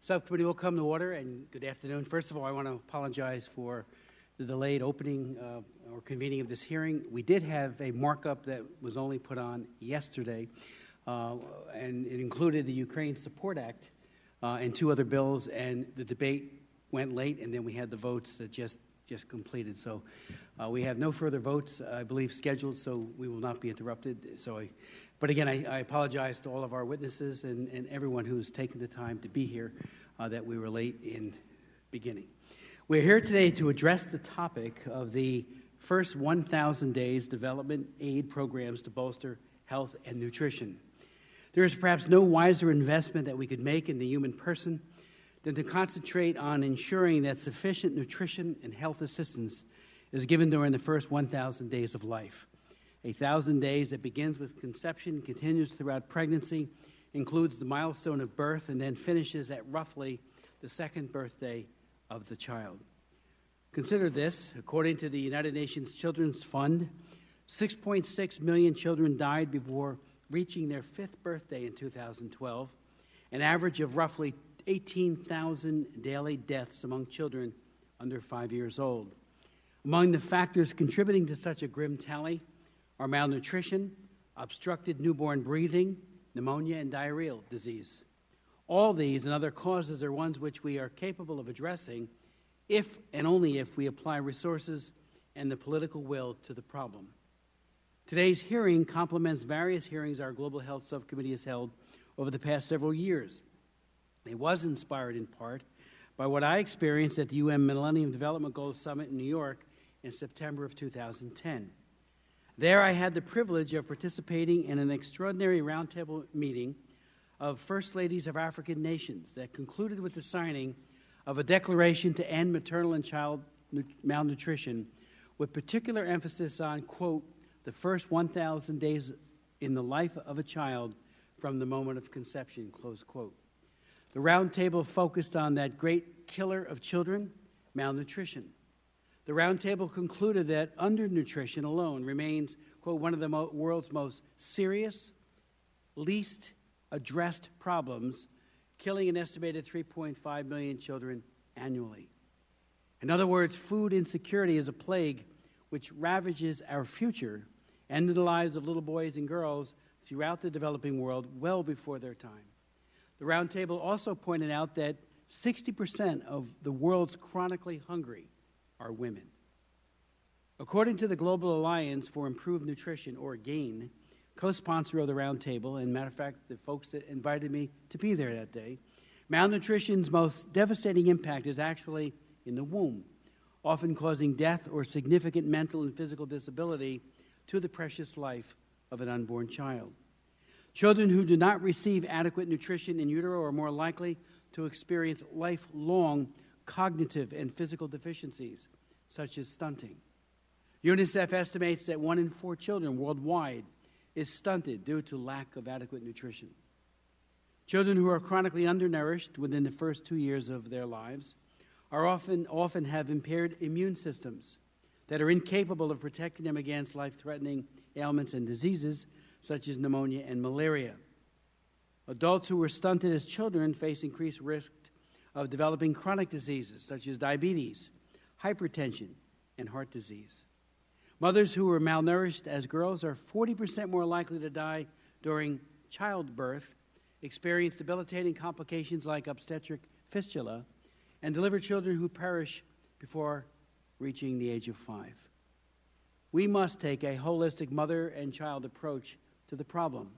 Subcommittee will come to order, and good afternoon. First of all, I want to apologize for the delayed opening or convening of this hearing. We did have a markup that was only put on yesterday, and it included the Ukraine Support Act and two other bills, and the debate went late, and then we had the votes that just completed. So we have no further votes, I believe, scheduled, so we will not be interrupted. But again, I apologize to all of our witnesses and everyone who's taken the time to be here that we were late in beginning. We're here today to address the topic of the first 1,000 days development aid programs to bolster health and nutrition. There is perhaps no wiser investment that we could make in the human person than to concentrate on ensuring that sufficient nutrition and health assistance is given during the first 1,000 days of life. 1,000 days that begins with conception, continues throughout pregnancy, includes the milestone of birth, and then finishes at roughly the second birthday of the child. Consider this: according to the United Nations Children's Fund, 6.6 million children died before reaching their fifth birthday in 2012, an average of roughly 18,000 daily deaths among children under 5 years old. Among the factors contributing to such a grim tally are malnutrition, obstructed newborn breathing, pneumonia, and diarrheal disease. All these and other causes are ones which we are capable of addressing if and only if we apply resources and the political will to the problem. Today's hearing complements various hearings our Global Health Subcommittee has held over the past several years. It was inspired in part by what I experienced at the UN Millennium Development Goals Summit in New York in September of 2010. There I had the privilege of participating in an extraordinary roundtable meeting of First Ladies of African nations that concluded with the signing of a declaration to end maternal and child malnutrition, with particular emphasis on, quote, the first 1,000 days in the life of a child from the moment of conception, close quote. The roundtable focused on that great killer of children, malnutrition. The roundtable concluded that undernutrition alone remains, quote, one of the world's most serious, least addressed problems, killing an estimated 3.5 million children annually. In other words, food insecurity is a plague which ravages our future and the lives of little boys and girls throughout the developing world well before their time. The roundtable also pointed out that 60% of the world's chronically hungry are women. According to the Global Alliance for Improved Nutrition, or GAIN, co-sponsor of the roundtable, and matter of fact, the folks that invited me to be there that day, malnutrition's most devastating impact is actually in the womb, often causing death or significant mental and physical disability to the precious life of an unborn child. Children who do not receive adequate nutrition in utero are more likely to experience lifelong cognitive and physical deficiencies, such as stunting. UNICEF estimates that 1 in 4 children worldwide is stunted due to lack of adequate nutrition. Children who are chronically undernourished within the first 2 years of their lives are often have impaired immune systems that are incapable of protecting them against life-threatening ailments and diseases such as pneumonia and malaria. Adults who were stunted as children face increased risk of developing chronic diseases such as diabetes, hypertension, and heart disease. Mothers who were malnourished as girls are 40% more likely to die during childbirth, experience debilitating complications like obstetric fistula, and deliver children who perish before reaching the age of 5. We must take a holistic mother and child approach to the problem.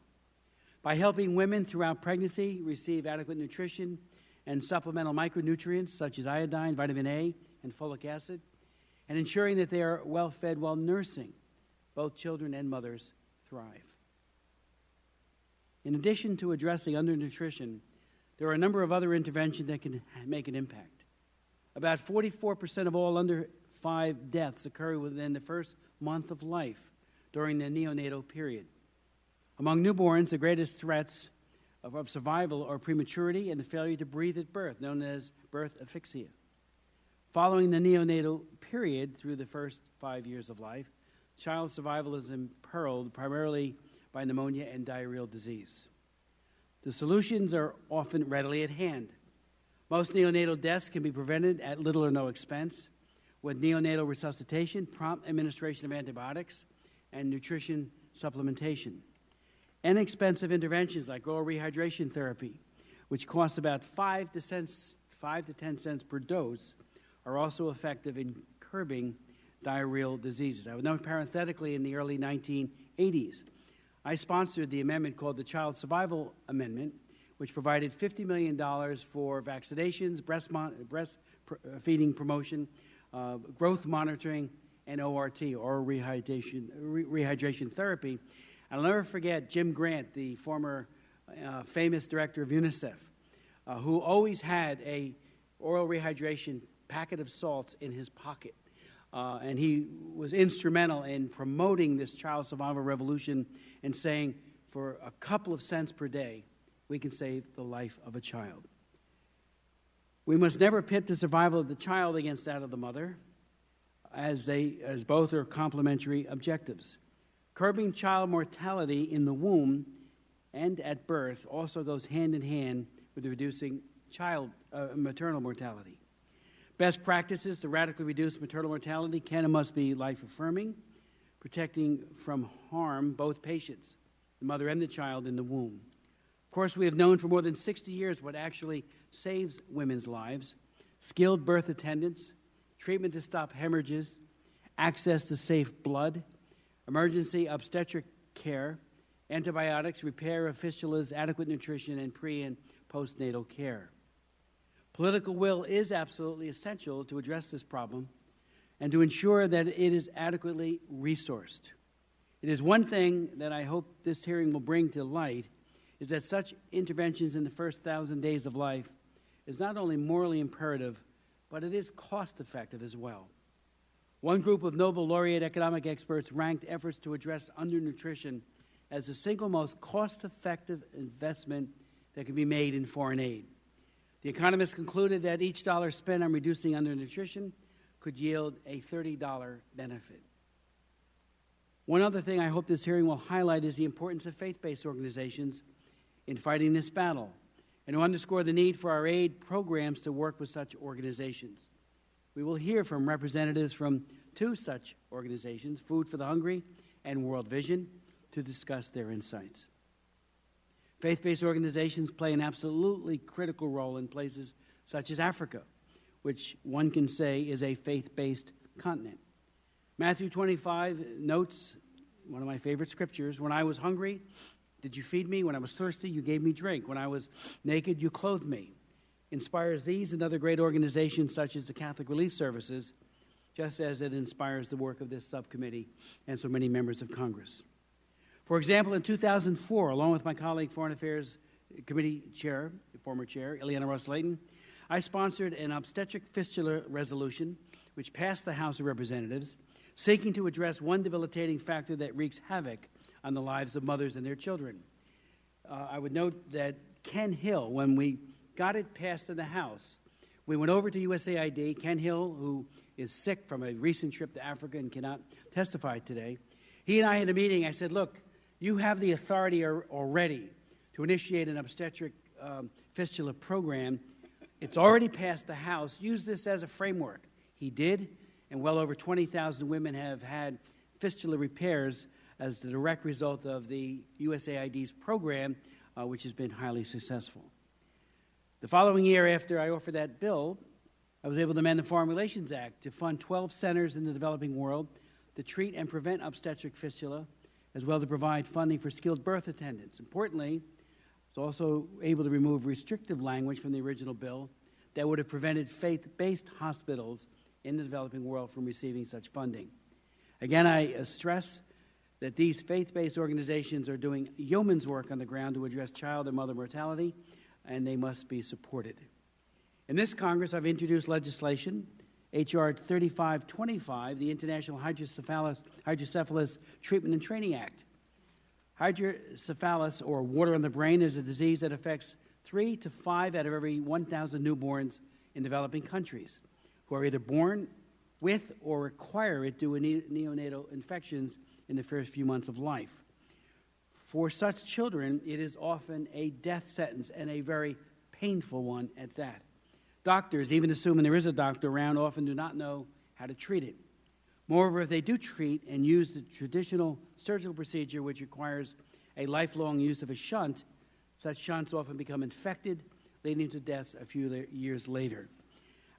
By helping women throughout pregnancy receive adequate nutrition and supplemental micronutrients such as iodine, vitamin A, and folic acid, and ensuring that they are well fed while nursing, both children and mothers thrive. In addition to addressing undernutrition, there are a number of other interventions that can make an impact. About 44% of all under 5 deaths occur within the first month of life during the neonatal period. Among newborns, the greatest threats of survival are prematurity and the failure to breathe at birth, known as birth asphyxia. Following the neonatal period through the first 5 years of life, child survival is imperiled primarily by pneumonia and diarrheal disease. The solutions are often readily at hand. Most neonatal deaths can be prevented at little or no expense with neonatal resuscitation, prompt administration of antibiotics, and nutrition supplementation. Inexpensive interventions like oral rehydration therapy, which costs about 5 to 10 cents per dose, are also effective in curbing diarrheal diseases. I would note parenthetically in the early 1980s, I sponsored the amendment called the Child Survival Amendment, which provided $50 million for vaccinations, breastfeeding promotion, growth monitoring, and ORT, oral rehydration therapy. And I'll never forget Jim Grant, the former famous director of UNICEF, who always had a oral rehydration packet of salts in his pocket. And he was instrumental in promoting this child survival revolution and saying, for a couple of cents per day, we can save the life of a child. We must never pit the survival of the child against that of the mother, as both are complementary objectives. Curbing child mortality in the womb and at birth also goes hand in hand with reducing maternal mortality. Best practices to radically reduce maternal mortality can and must be life-affirming, protecting from harm both patients, the mother and the child in the womb. Of course, we have known for more than 60 years what actually saves women's lives: skilled birth attendants, treatment to stop hemorrhages, access to safe blood, emergency obstetric care, antibiotics, repair of fistulas, adequate nutrition, and pre- and postnatal care. Political will is absolutely essential to address this problem and to ensure that it is adequately resourced. It is one thing that I hope this hearing will bring to light is that such interventions in the first 1,000 days of life is not only morally imperative, but it is cost-effective as well. One group of Nobel laureate economic experts ranked efforts to address undernutrition as the single most cost-effective investment that can be made in foreign aid. The economists concluded that each dollar spent on reducing undernutrition could yield a $30 benefit. One other thing I hope this hearing will highlight is the importance of faith-based organizations in fighting this battle, and to underscore the need for our aid programs to work with such organizations. We will hear from representatives from 2 such organizations, Food for the Hungry and World Vision, to discuss their insights. Faith-based organizations play an absolutely critical role in places such as Africa, which one can say is a faith-based continent. Matthew 25 notes one of my favorite scriptures: when I was hungry, did you feed me? When I was thirsty, you gave me drink. When I was naked, you clothed me. inspires these and other great organizations such as the Catholic Relief Services, just as it inspires the work of this subcommittee and so many members of Congress. For example, in 2004, along with my colleague, Foreign Affairs Committee Chair, former Chair, Ileana Ros-Lehtinen, I sponsored an obstetric fistula resolution which passed the House of Representatives, seeking to address one debilitating factor that wreaks havoc on the lives of mothers and their children. I would note that Ken Hill, when we got it passed in the House, we went over to USAID. Ken Hill, who is sick from a recent trip to Africa and cannot testify today, he and I had a meeting. I said, look, you have the authority already to initiate an obstetric fistula program. It's already passed the House. Use this as a framework. He did, and well over 20,000 women have had fistula repairs as the direct result of the USAID's program, which has been highly successful. The following year, after I offered that bill, I was able to amend the Foreign Relations Act to fund 12 centers in the developing world to treat and prevent obstetric fistula, as well as to provide funding for skilled birth attendants. Importantly, I was also able to remove restrictive language from the original bill that would have prevented faith-based hospitals in the developing world from receiving such funding. Again, I stress that these faith-based organizations are doing yeoman's work on the ground to address child and mother mortality, and they must be supported. In this Congress, I've introduced legislation, H.R. 3525, the International Hydrocephalus Treatment and Training Act. Hydrocephalus, or water on the brain, is a disease that affects 3 to 5 out of every 1,000 newborns in developing countries who are either born with or acquire it due to neonatal infections in the first few months of life. For such children, it is often a death sentence, and a very painful one at that. Doctors, even assuming there is a doctor around, often do not know how to treat it. Moreover, if they do treat and use the traditional surgical procedure, which requires a lifelong use of a shunt, such shunts often become infected, leading to deaths a few years later.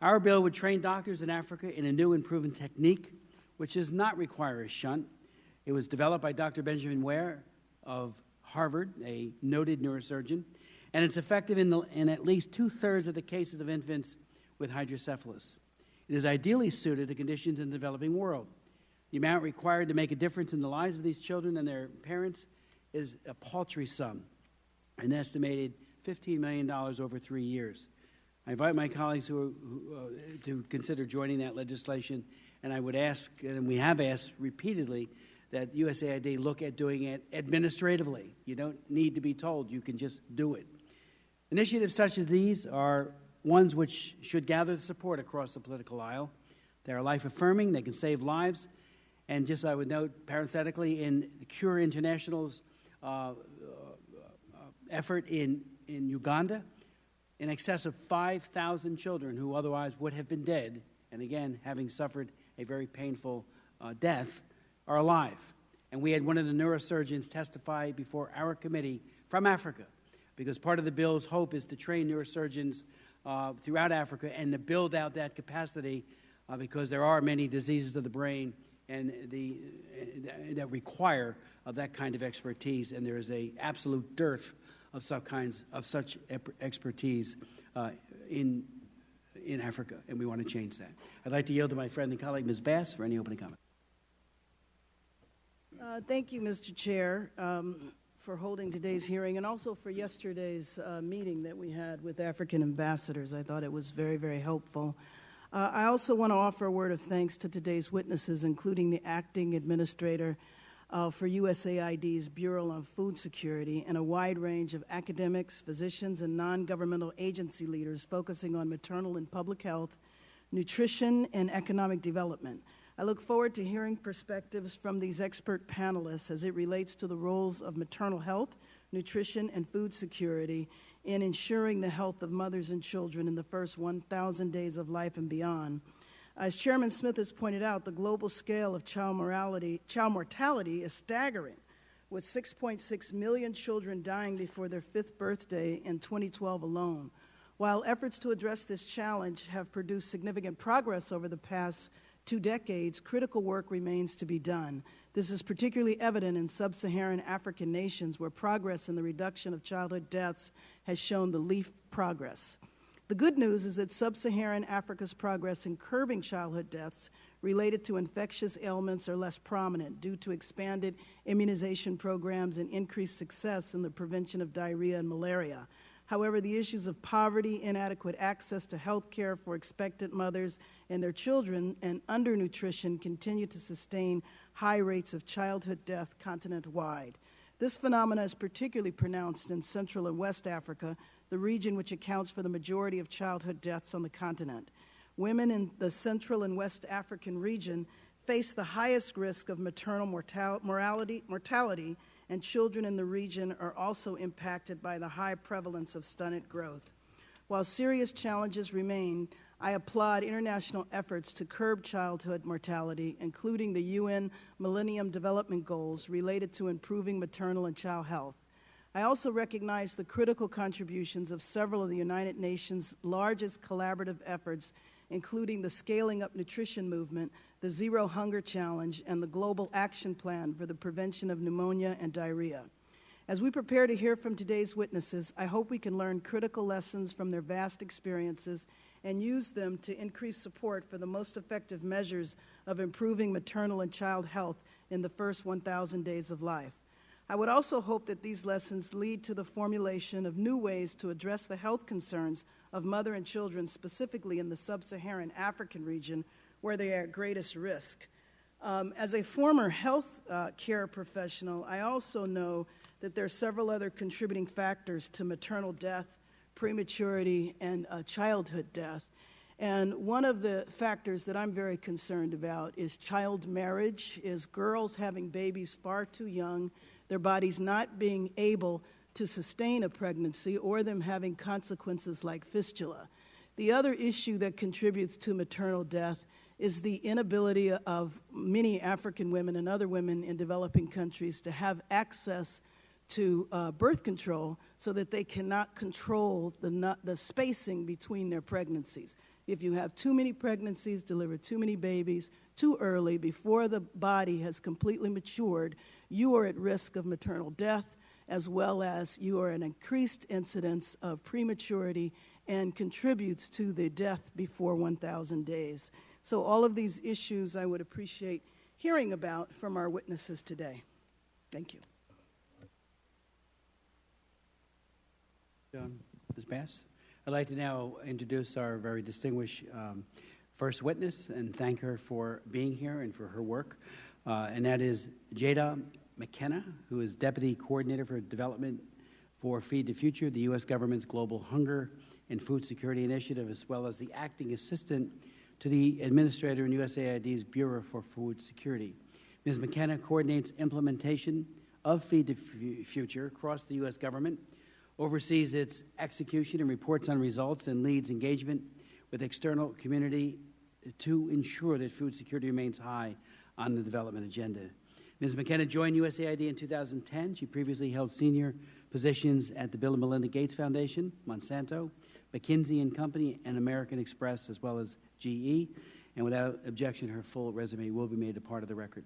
Our bill would train doctors in Africa in a new and proven technique, which does not require a shunt. It was developed by Dr. Benjamin Ware of Harvard, a noted neurosurgeon, and it's effective in at least 2/3 of the cases of infants with hydrocephalus. It is ideally suited to conditions in the developing world. The amount required to make a difference in the lives of these children and their parents is a paltry sum, an estimated $15 million over 3 years. I invite my colleagues to consider joining that legislation, and I would ask, and we have asked repeatedly, that USAID look at doing it administratively. You don't need to be told. You can just do it. Initiatives such as these are ones which should gather support across the political aisle. They are life-affirming. They can save lives. And just I would note, parenthetically, in Cure International's effort in Uganda, in excess of 5,000 children who otherwise would have been dead, and again, having suffered a very painful death, are alive. And we had one of the neurosurgeons testify before our committee from Africa, because part of the bill's hope is to train neurosurgeons throughout Africa and to build out that capacity because there are many diseases of the brain and that require that kind of expertise, and there is an absolute dearth of such expertise in Africa, and we want to change that. I'd like to yield to my friend and colleague, Ms. Bass, for any opening comment. Thank you, Mr. Chair, for holding today's hearing and also for yesterday's meeting that we had with African ambassadors. I thought it was very, very helpful. I also want to offer a word of thanks to today's witnesses, including the acting administrator for USAID's Bureau of Food Security and a wide range of academics, physicians, and non-governmental agency leaders focusing on maternal and public health, nutrition, and economic development. I look forward to hearing perspectives from these expert panelists as it relates to the roles of maternal health, nutrition, and food security in ensuring the health of mothers and children in the first 1,000 days of life and beyond. As Chairman Smith has pointed out, the global scale of child mortality is staggering, with 6.6 million children dying before their 5th birthday in 2012 alone. While efforts to address this challenge have produced significant progress over the past 2 decades, critical work remains to be done. This is particularly evident in sub-Saharan African nations where progress in the reduction of childhood deaths has shown the least progress. The good news is that sub-Saharan Africa's progress in curbing childhood deaths related to infectious ailments are less prominent due to expanded immunization programs and increased success in the prevention of diarrhea and malaria. However, the issues of poverty, inadequate access to health care for expectant mothers and their children, and undernutrition continue to sustain high rates of childhood death continent-wide. This phenomenon is particularly pronounced in Central and West Africa, the region which accounts for the majority of childhood deaths on the continent. Women in the Central and West African region face the highest risk of maternal mortality, and children in the region are also impacted by the high prevalence of stunted growth. While serious challenges remain, I applaud international efforts to curb childhood mortality, including the UN Millennium Development Goals related to improving maternal and child health. I also recognize the critical contributions of several of the United Nations' largest collaborative efforts, including the Scaling Up Nutrition Movement, the Zero Hunger Challenge, and the Global Action Plan for the Prevention of Pneumonia and Diarrhea. As we prepare to hear from today's witnesses, I hope we can learn critical lessons from their vast experiences and use them to increase support for the most effective measures of improving maternal and child health in the first 1,000 days of life. I would also hope that these lessons lead to the formulation of new ways to address the health concerns of mother and children, specifically in the sub-Saharan African region, where they are at greatest risk. As a former health care professional, I also know that there are several other contributing factors to maternal death, prematurity, and childhood death. And one of the factors that I'm very concerned about is child marriage, is girls having babies far too young, their bodies not being able to sustain a pregnancy, or them having consequences like fistula. The other issue that contributes to maternal death is the inability of many African women and other women in developing countries to have access to birth control so that they cannot control the spacing between their pregnancies. If you have too many pregnancies, deliver too many babies too early before the body has completely matured, you are at risk of maternal death, as well as you are an increased incidence of prematurity and contributes to the death before 1,000 days. So all of these issues I would appreciate hearing about from our witnesses today. Thank you. Ms. Bass, I'd like to now introduce our very distinguished first witness and thank her for being here and for her work, and that is Jada McKenna, who is Deputy Coordinator for Development for Feed the Future, the U.S. government's Global Hunger and Food Security Initiative, as well as the Acting Assistant to the Administrator in USAID's Bureau for Food Security. Ms. McKenna coordinates implementation of Feed the Future across the U.S. government, oversees its execution and reports on results, and leads engagement with external community to ensure that food security remains high on the development agenda. Ms. McKenna joined USAID in 2010. She previously held senior positions at the Bill and Melinda Gates Foundation, Monsanto, McKinsey & Company, and American Express, as well as GE. And without objection, her full resume will be made a part of the record.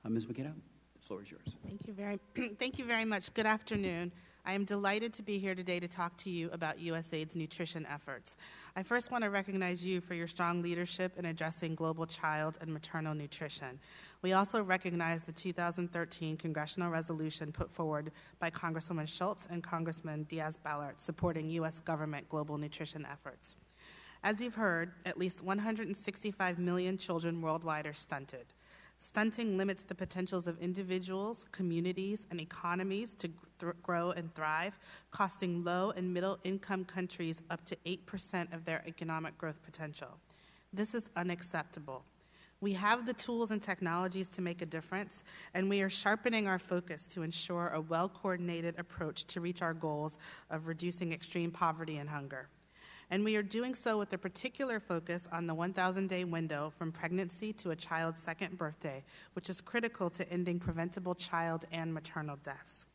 Ms. McKenna, the floor is yours. Thank you very much. Good afternoon. I am delighted to be here today to talk to you about USAID's nutrition efforts. I first want to recognize you for your strong leadership in addressing global child and maternal nutrition. We also recognize the 2013 congressional resolution put forward by Congresswoman Schultz and Congressman Diaz-Balart supporting U.S. government global nutrition efforts. As you've heard, at least 165 million children worldwide are stunted. Stunting limits the potentials of individuals, communities, and economies to grow and thrive, costing low and middle-income countries up to 8% of their economic growth potential. This is unacceptable. We have the tools and technologies to make a difference, and we are sharpening our focus to ensure a well-coordinated approach to reach our goals of reducing extreme poverty and hunger. And we are doing so with a particular focus on the 1,000-day window from pregnancy to a child's second birthday, which is critical to ending preventable child and maternal deaths.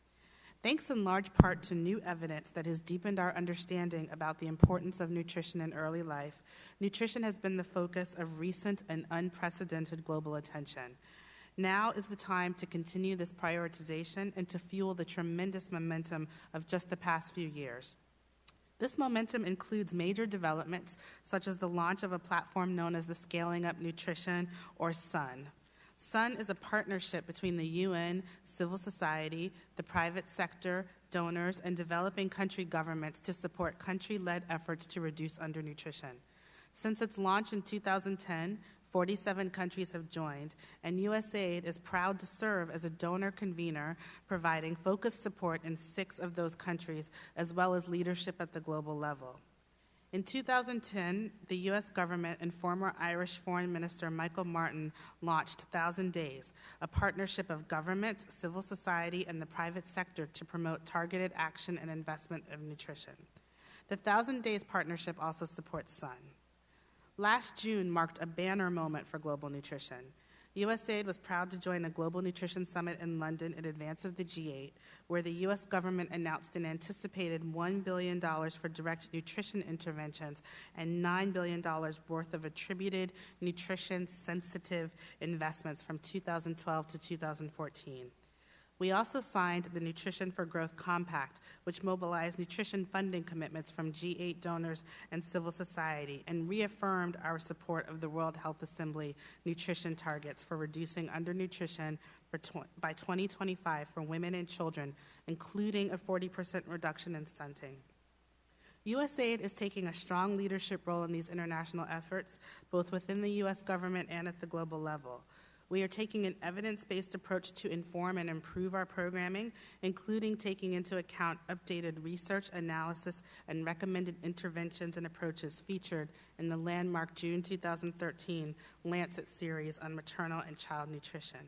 Thanks in large part to new evidence that has deepened our understanding about the importance of nutrition in early life, nutrition has been the focus of recent and unprecedented global attention. Now is the time to continue this prioritization and to fuel the tremendous momentum of just the past few years. This momentum includes major developments such as the launch of a platform known as the Scaling Up Nutrition, or SUN. SUN is a partnership between the UN, civil society, the private sector, donors, and developing country governments to support country-led efforts to reduce undernutrition. Since its launch in 2010, 47 countries have joined, and USAID is proud to serve as a donor convener, providing focused support in 6 of those countries, as well as leadership at the global level. In 2010, the U.S. government and former Irish Foreign Minister Michael Martin launched 1,000 Days, a partnership of government, civil society, and the private sector to promote targeted action and investment in nutrition. The 1,000 Days partnership also supports SUN. Last June marked a banner moment for global nutrition. USAID was proud to join a Global Nutrition Summit in London in advance of the G8, where the U.S. government announced an anticipated $1 billion for direct nutrition interventions and $9 billion worth of attributed nutrition-sensitive investments from 2012 to 2014. We also signed the Nutrition for Growth Compact, which mobilized nutrition funding commitments from G8 donors and civil society, and reaffirmed our support of the World Health Assembly nutrition targets for reducing undernutrition by 2025 for women and children, including a 40% reduction in stunting. USAID is taking a strong leadership role in these international efforts, both within the U.S. government and at the global level. We are taking an evidence-based approach to inform and improve our programming, including taking into account updated research, analysis, and recommended interventions and approaches featured in the landmark June 2013 Lancet series on maternal and child nutrition.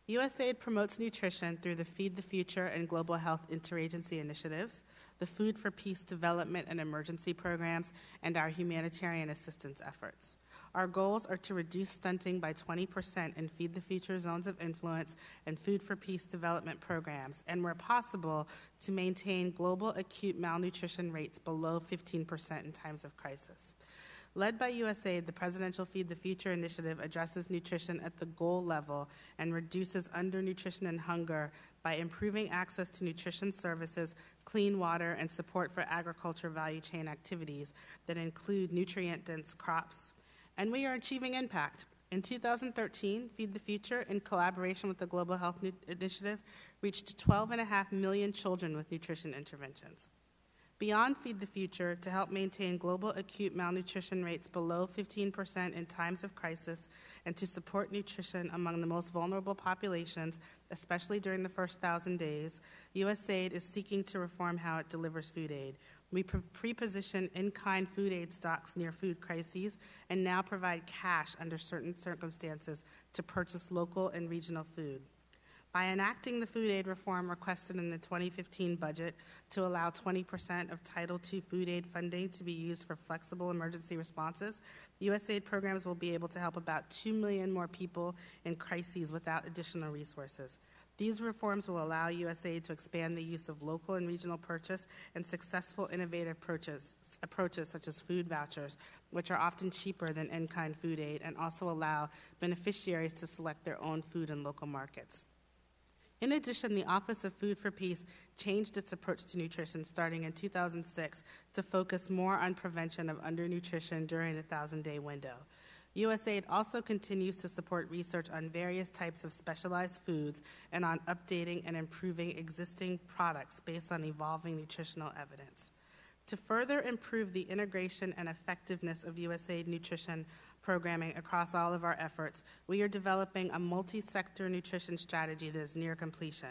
USAID promotes nutrition through the Feed the Future and Global Health Interagency initiatives, the Food for Peace development and emergency programs, and our humanitarian assistance efforts. Our goals are to reduce stunting by 20% in Feed the Future zones of influence and Food for Peace development programs, and where possible, to maintain global acute malnutrition rates below 15% in times of crisis. Led by USAID, the Presidential Feed the Future initiative addresses nutrition at the goal level and reduces undernutrition and hunger by improving access to nutrition services, clean water, and support for agriculture value chain activities that include nutrient-dense crops. And we are achieving impact. In 2013, Feed the Future, in collaboration with the Global Health Initiative, reached 12.5 million children with nutrition interventions. Beyond Feed the Future, to help maintain global acute malnutrition rates below 15% in times of crisis and to support nutrition among the most vulnerable populations, especially during the first 1,000 days, USAID is seeking to reform how it delivers food aid. We pre-position in-kind food aid stocks near food crises and now provide cash under certain circumstances to purchase local and regional food. By enacting the food aid reform requested in the 2015 budget to allow 20% of Title II food aid funding to be used for flexible emergency responses, USAID programs will be able to help about 2 million more people in crises without additional resources. These reforms will allow USAID to expand the use of local and regional purchase and successful innovative approaches such as food vouchers, which are often cheaper than in-kind food aid, and also allow beneficiaries to select their own food in local markets. In addition, the Office of Food for Peace changed its approach to nutrition starting in 2006 to focus more on prevention of undernutrition during the 1,000-day window. USAID also continues to support research on various types of specialized foods and on updating and improving existing products based on evolving nutritional evidence. To further improve the integration and effectiveness of USAID nutrition programming across all of our efforts, we are developing a multi-sector nutrition strategy that is near completion.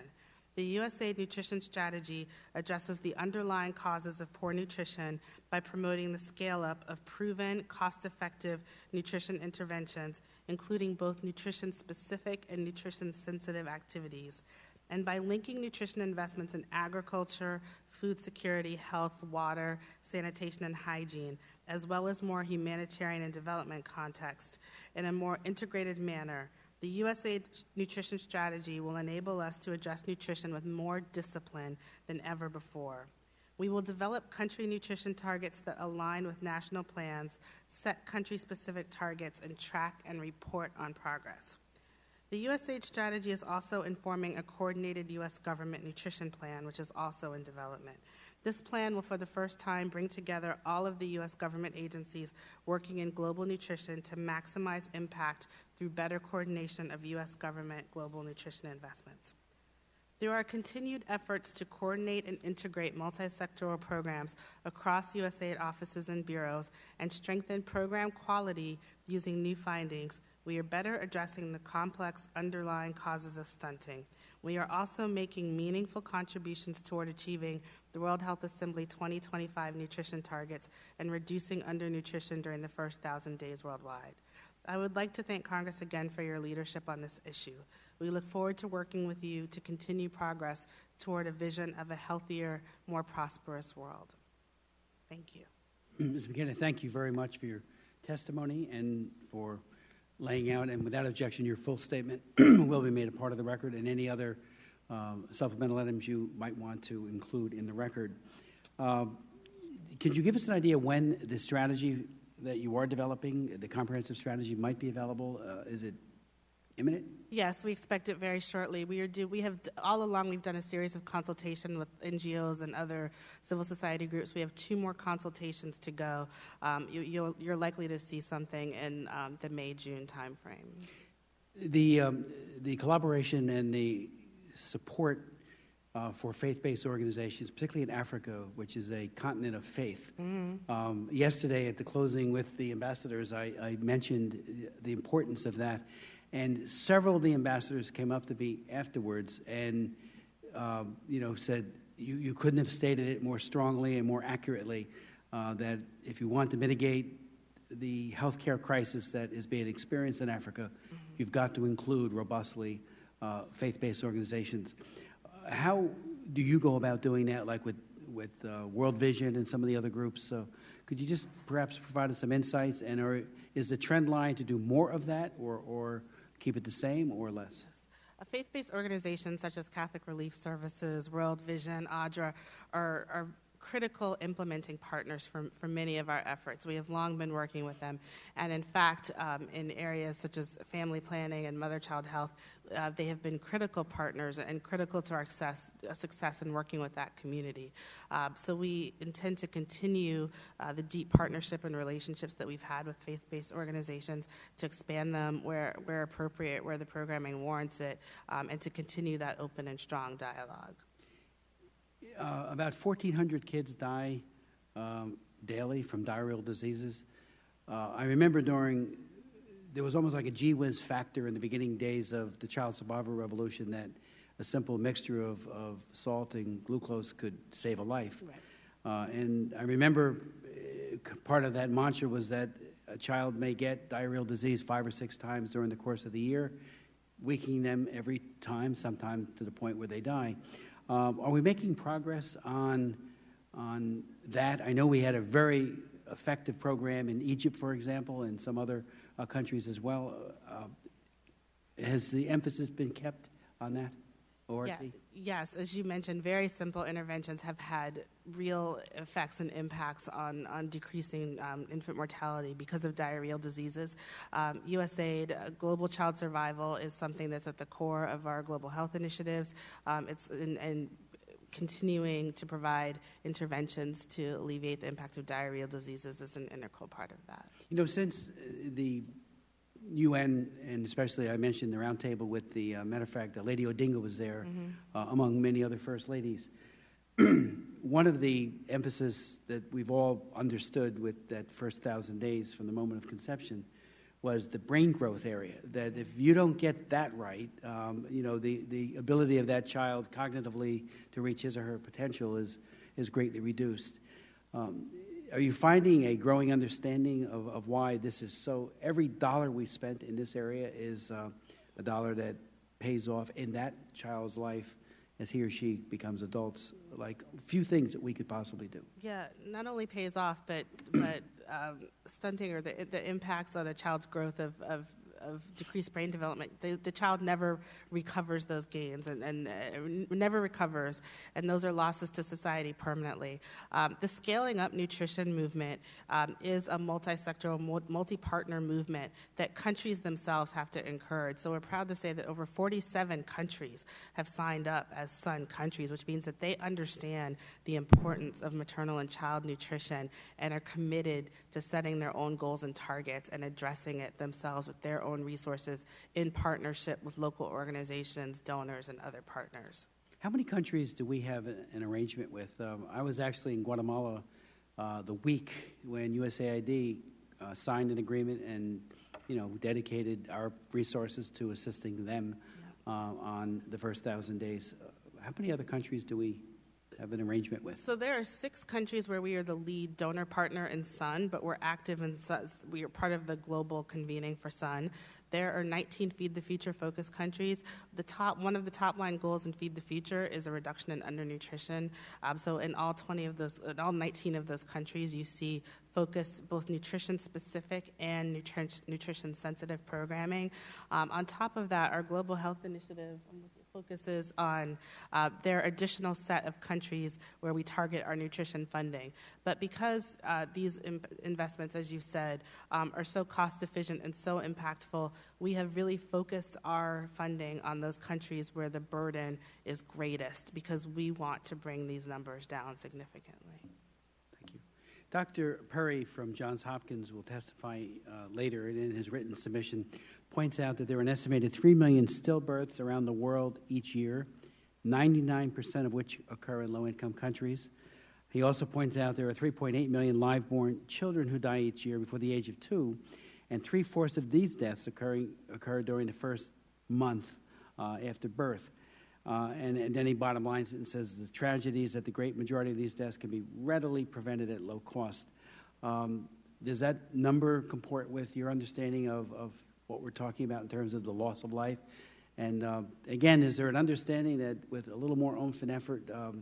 The USAID nutrition strategy addresses the underlying causes of poor nutrition by promoting the scale-up of proven, cost-effective nutrition interventions, including both nutrition-specific and nutrition-sensitive activities, and by linking nutrition investments in agriculture, food security, health, water, sanitation, and hygiene, as well as more humanitarian and development context, in a more integrated manner. The USAID nutrition strategy will enable us to address nutrition with more discipline than ever before. We will develop country nutrition targets that align with national plans, set country-specific targets, and track and report on progress. The USAID strategy is also informing a coordinated U.S. government nutrition plan, which is also in development. This plan will, for the first time, bring together all of the U.S. government agencies working in global nutrition to maximize impact through better coordination of U.S. government global nutrition investments. Through our continued efforts to coordinate and integrate multi-sectoral programs across USAID offices and bureaus and strengthen program quality using new findings, we are better addressing the complex underlying causes of stunting. We are also making meaningful contributions toward achieving the World Health Assembly 2025 nutrition targets and reducing undernutrition during the first 1,000 days worldwide. I would like to thank Congress again for your leadership on this issue. We look forward to working with you to continue progress toward a vision of a healthier, more prosperous world. Thank you. Ms. McKenna, thank you very much for your testimony and for laying out, and without objection, your full statement will be made a part of the record, and any other supplemental items you might want to include in the record. Could you give us an idea when the strategy that you are developing, the comprehensive strategy, might be available? Is it imminent? Yes, we expect it very shortly. We have all along we've done a series of consultation with NGOs and other civil society groups. We have 2 more consultations to go. You're likely to see something in the May-June timeframe. The collaboration and the support for faith-based organizations, particularly in Africa, which is a continent of faith. Yesterday at the closing with the ambassadors, I mentioned the importance of that. And several of the ambassadors came up to me afterwards and, said you couldn't have stated it more strongly and more accurately, that if you want to mitigate the healthcare crisis that is being experienced in Africa, you've got to include robustly faith-based organizations. How do you go about doing that, like with World Vision and some of the other groups? So could you just perhaps provide us some insights? And is the trend line to do more of that or keep it the same or less? Faith-based organizations such as Catholic Relief Services, World Vision, ADRA are critical implementing partners for many of our efforts. We have long been working with them. And in fact, in areas such as family planning and mother-child health, they have been critical partners and critical to our success in working with that community. So we intend to continue the deep partnership and relationships that we've had with faith-based organizations, to expand them where appropriate, where the programming warrants it, and to continue that open and strong dialogue. About 1,400 kids die daily from diarrheal diseases. I remember there was almost like a gee whiz factor in the beginning days of the child survival revolution that a simple mixture of salt and glucose could save a life. Right. And I remember part of that mantra was that a child may get diarrheal disease 5 or 6 times during the course of the year, weakening them every time, sometimes to the point where they die. Are we making progress on that? I know we had a very effective program in Egypt, for example, and some other countries as well. Has the emphasis been kept on that? Yeah, yes, as you mentioned, very simple interventions have had real effects and impacts on decreasing infant mortality because of diarrheal diseases. USAID, global child survival, is something that's at the core of our global health initiatives. It's continuing to provide interventions to alleviate the impact of diarrheal diseases is an integral part of that. Since the UN, and especially I mentioned the roundtable with the, matter of fact, Lady Odinga was there, among many other First Ladies. One of the emphasis that we've all understood with that first 1,000 days from the moment of conception was the brain growth area, that if you don't get that right, the ability of that child cognitively to reach his or her potential is greatly reduced. Are you finding a growing understanding of why this is so? Every dollar we spent in this area is a dollar that pays off in that child's life as he or she becomes adults, like few things that we could possibly do. Yeah, not only pays off, but stunting or the impacts on a child's growth of of decreased brain development, the child never recovers those gains and never recovers, and those are losses to society permanently. The Scaling Up Nutrition movement is a multi-sectoral, multi-partner movement that countries themselves have to encourage. So we're proud to say that over 47 countries have signed up as SUN countries, which means that they understand the importance of maternal and child nutrition and are committed to setting their own goals and targets and addressing it themselves with their own resources in partnership with local organizations, donors, and other partners. How many countries do we have an arrangement with? I was actually in Guatemala the week when USAID signed an agreement and, dedicated our resources to assisting them on the first 1,000 days. How many other countries do we have an arrangement with? So there are 6 countries where we are the lead donor partner in SUN, but we're active in SUN. We are part of the global convening for SUN. There are 19 Feed the Future focus countries. One of the top line goals in Feed the Future is a reduction in undernutrition. So in all 19 of those countries, you see focus both nutrition specific and nutrition sensitive programming. On top of that, our Global Health Initiative focuses on their additional set of countries where we target our nutrition funding. But because these investments, as you said, are so cost efficient and so impactful, we have really focused our funding on those countries where the burden is greatest because we want to bring these numbers down significantly. Thank you. Dr. Perry from Johns Hopkins will testify later, and in his written submission points out that there are an estimated 3 million stillbirths around the world each year, 99% of which occur in low-income countries. He also points out there are 3.8 million live-born children who die each year before the age of 2, and 3/4 of these deaths occur during the first month after birth. And then he bottom lines it and says the tragedy is that the great majority of these deaths can be readily prevented at low cost. Does that number comport with your understanding of what we're talking about in terms of the loss of life? And again, is there an understanding that with a little more oomph and effort, a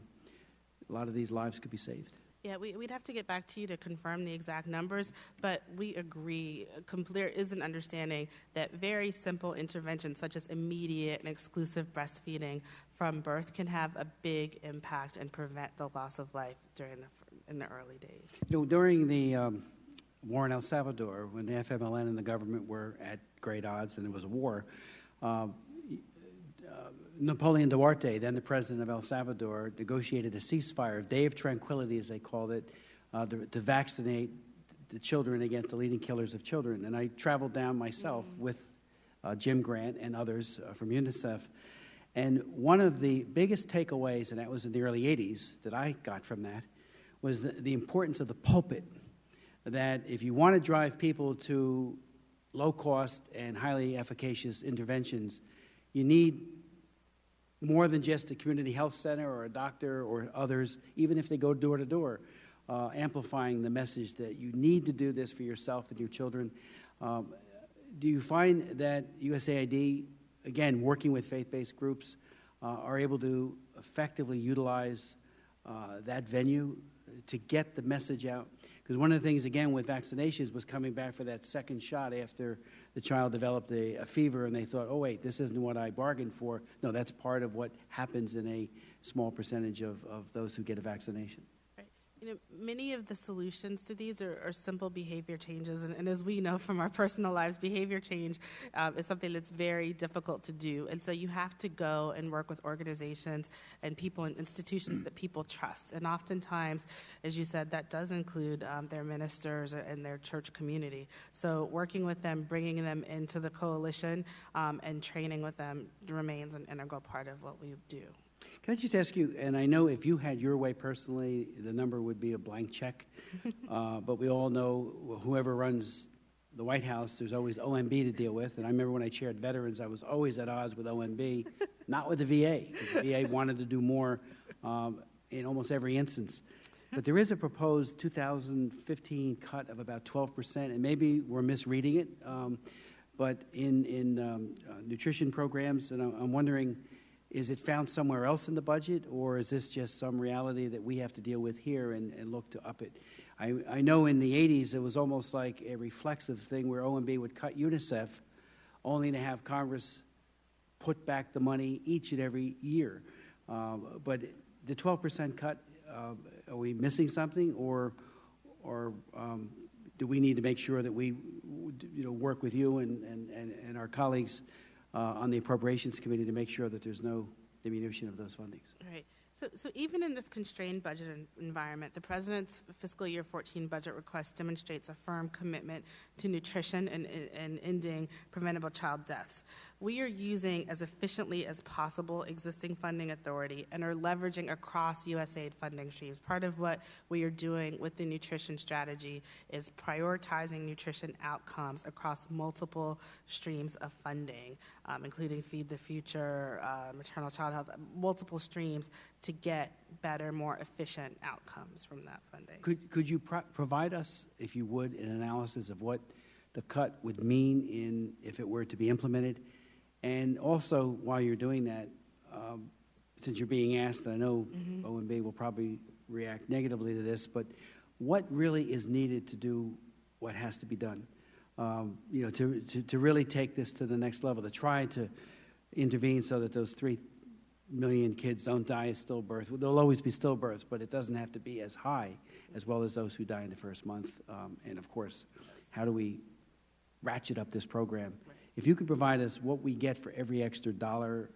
lot of these lives could be saved? Yeah, we'd have to get back to you to confirm the exact numbers, but we agree. There is an understanding that very simple interventions such as immediate and exclusive breastfeeding from birth can have a big impact and prevent the loss of life in the early days. During the war in El Salvador, when the FMLN and the government were at great odds and there was a war, Napoleon Duarte, then the president of El Salvador, negotiated a ceasefire, a day of tranquility, as they called it, to vaccinate the children against the leading killers of children. And I traveled down myself with Jim Grant and others from UNICEF. And one of the biggest takeaways, and that was in the early 80s, that I got from that, was the importance of the pulpit. That if you want to drive people to low-cost and highly efficacious interventions, you need more than just a community health center or a doctor or others, even if they go door to door, amplifying the message that you need to do this for yourself and your children. Do you find that USAID, again, working with faith-based groups, are able to effectively utilize that venue to get the message out? Because one of the things, again, with vaccinations was coming back for that second shot after the child developed a fever and they thought, oh, wait, this isn't what I bargained for. No, that's part of what happens in a small percentage of those who get a vaccination. Many of the solutions to these are simple behavior changes, and as we know from our personal lives, behavior change is something that's very difficult to do, and so you have to go and work with organizations and people and institutions that people trust, and oftentimes, as you said, that does include their ministers and their church community. So working with them, bringing them into the coalition, and training with them remains an integral part of what we do. Can I just ask you, and I know if you had your way personally, the number would be a blank check, but we all know whoever runs the White House, there's always OMB to deal with, and I remember when I chaired veterans, I was always at odds with OMB, not with the VA, because the VA wanted to do more in almost every instance. But there is a proposed 2015 cut of about 12%, and maybe we're misreading it, but in nutrition programs, and I'm wondering, is it found somewhere else in the budget, or is this just some reality that we have to deal with here and look to up it? I know in the 80s it was almost like a reflexive thing where OMB would cut UNICEF only to have Congress put back the money each and every year. But the 12% cut, are we missing something, or do we need to make sure that we work with you and our colleagues on the Appropriations Committee to make sure that there's no diminution of those fundings? Right. So even in this constrained budget environment, the President's fiscal year 14 budget request demonstrates a firm commitment to nutrition and ending preventable child deaths. We are using as efficiently as possible existing funding authority and are leveraging across USAID funding streams. Part of what we are doing with the nutrition strategy is prioritizing nutrition outcomes across multiple streams of funding, including Feed the Future, maternal child health, multiple streams to get better, more efficient outcomes from that funding. Could you provide us, if you would, an analysis of what the cut would mean if it were to be implemented? And also, while you're doing that, since you're being asked, I know OMB will probably react negatively to this, but what really is needed to do what has to be done? To really take this to the next level, to try to intervene so that those 3 million kids don't die at stillbirth. There'll always be stillbirths, but it doesn't have to be as high as well as those who die in the first month. And of course, how do we ratchet up this program? If you could provide us what we get for every extra dollar,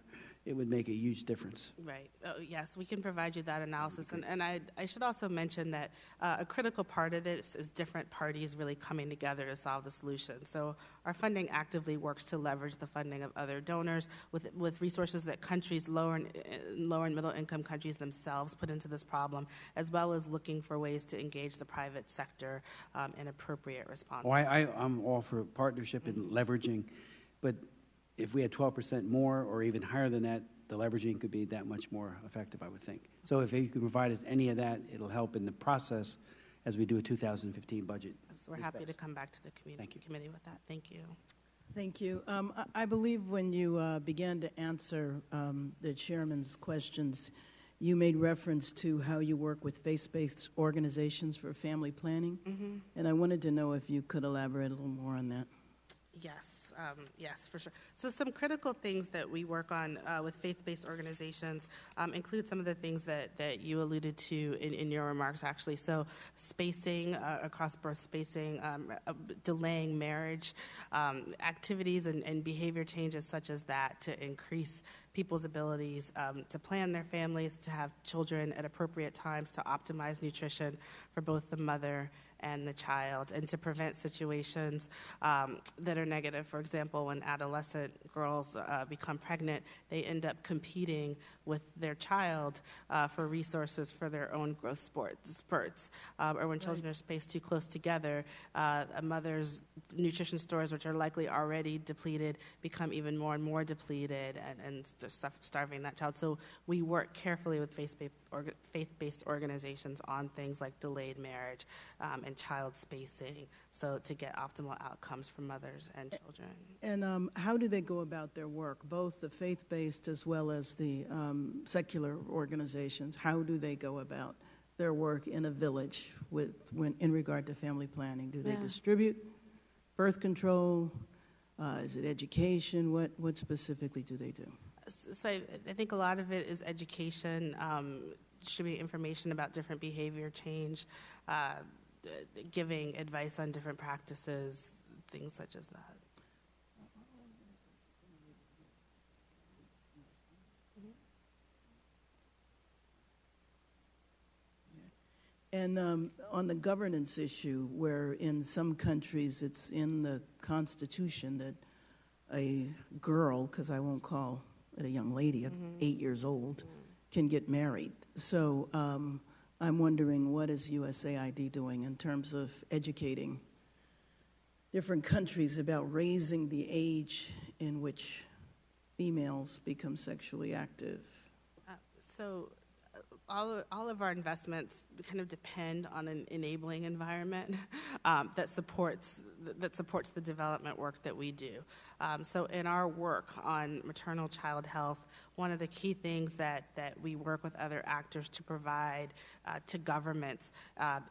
it would make a huge difference. Right. Oh, yes, we can provide you that analysis. And I should also mention that a critical part of this is different parties really coming together to solve the solution. So our funding actively works to leverage the funding of other donors with resources that countries, lower and middle income countries themselves put into this problem, as well as looking for ways to engage the private sector in appropriate responses. Oh, I'm all for partnership and leveraging, but if we had 12% more or even higher than that, the leveraging could be that much more effective, I would think. So if you could provide us any of that, it'll help in the process as we do a 2015 budget. So we're happy to come back to the committee with that. Thank you. Thank you. I believe when you began to answer the chairman's questions, you made reference to how you work with faith-based organizations for family planning. And I wanted to know if you could elaborate a little more on that. Yes, yes, for sure. So some critical things that we work on with faith-based organizations include some of the things that you alluded to in your remarks, actually. So spacing, across birth spacing, delaying marriage, activities and behavior changes such as that to increase people's abilities to plan their families, to have children at appropriate times, to optimize nutrition for both the mother and the child, and to prevent situations that are negative. For example, when adolescent girls become pregnant, they end up competing with their child for resources for their own growth spurts. Or when children are spaced too close together, a mother's nutrition stores, which are likely already depleted, become even more and more depleted and starving that child. So we work carefully with faith-based organizations on things like delayed marriage and child spacing, so to get optimal outcomes for mothers and children. And how do they go about their work, both the faith-based as well as the secular organizations? How do they go about their work in a village in regard to family planning? Do they distribute birth control? Is it education? What specifically do they do? So I think a lot of it is education, distributing information about different behavior change, giving advice on different practices, things such as that. And on the governance issue, where in some countries it's in the Constitution that a girl, because I won't call it a young lady of 8 years old, can get married. So I'm wondering, what is USAID doing in terms of educating different countries about raising the age in which females become sexually active? So all of our investments kind of depend on an enabling environment that supports the development work that we do. So in our work on maternal child health, one of the key things that we work with other actors to provide to governments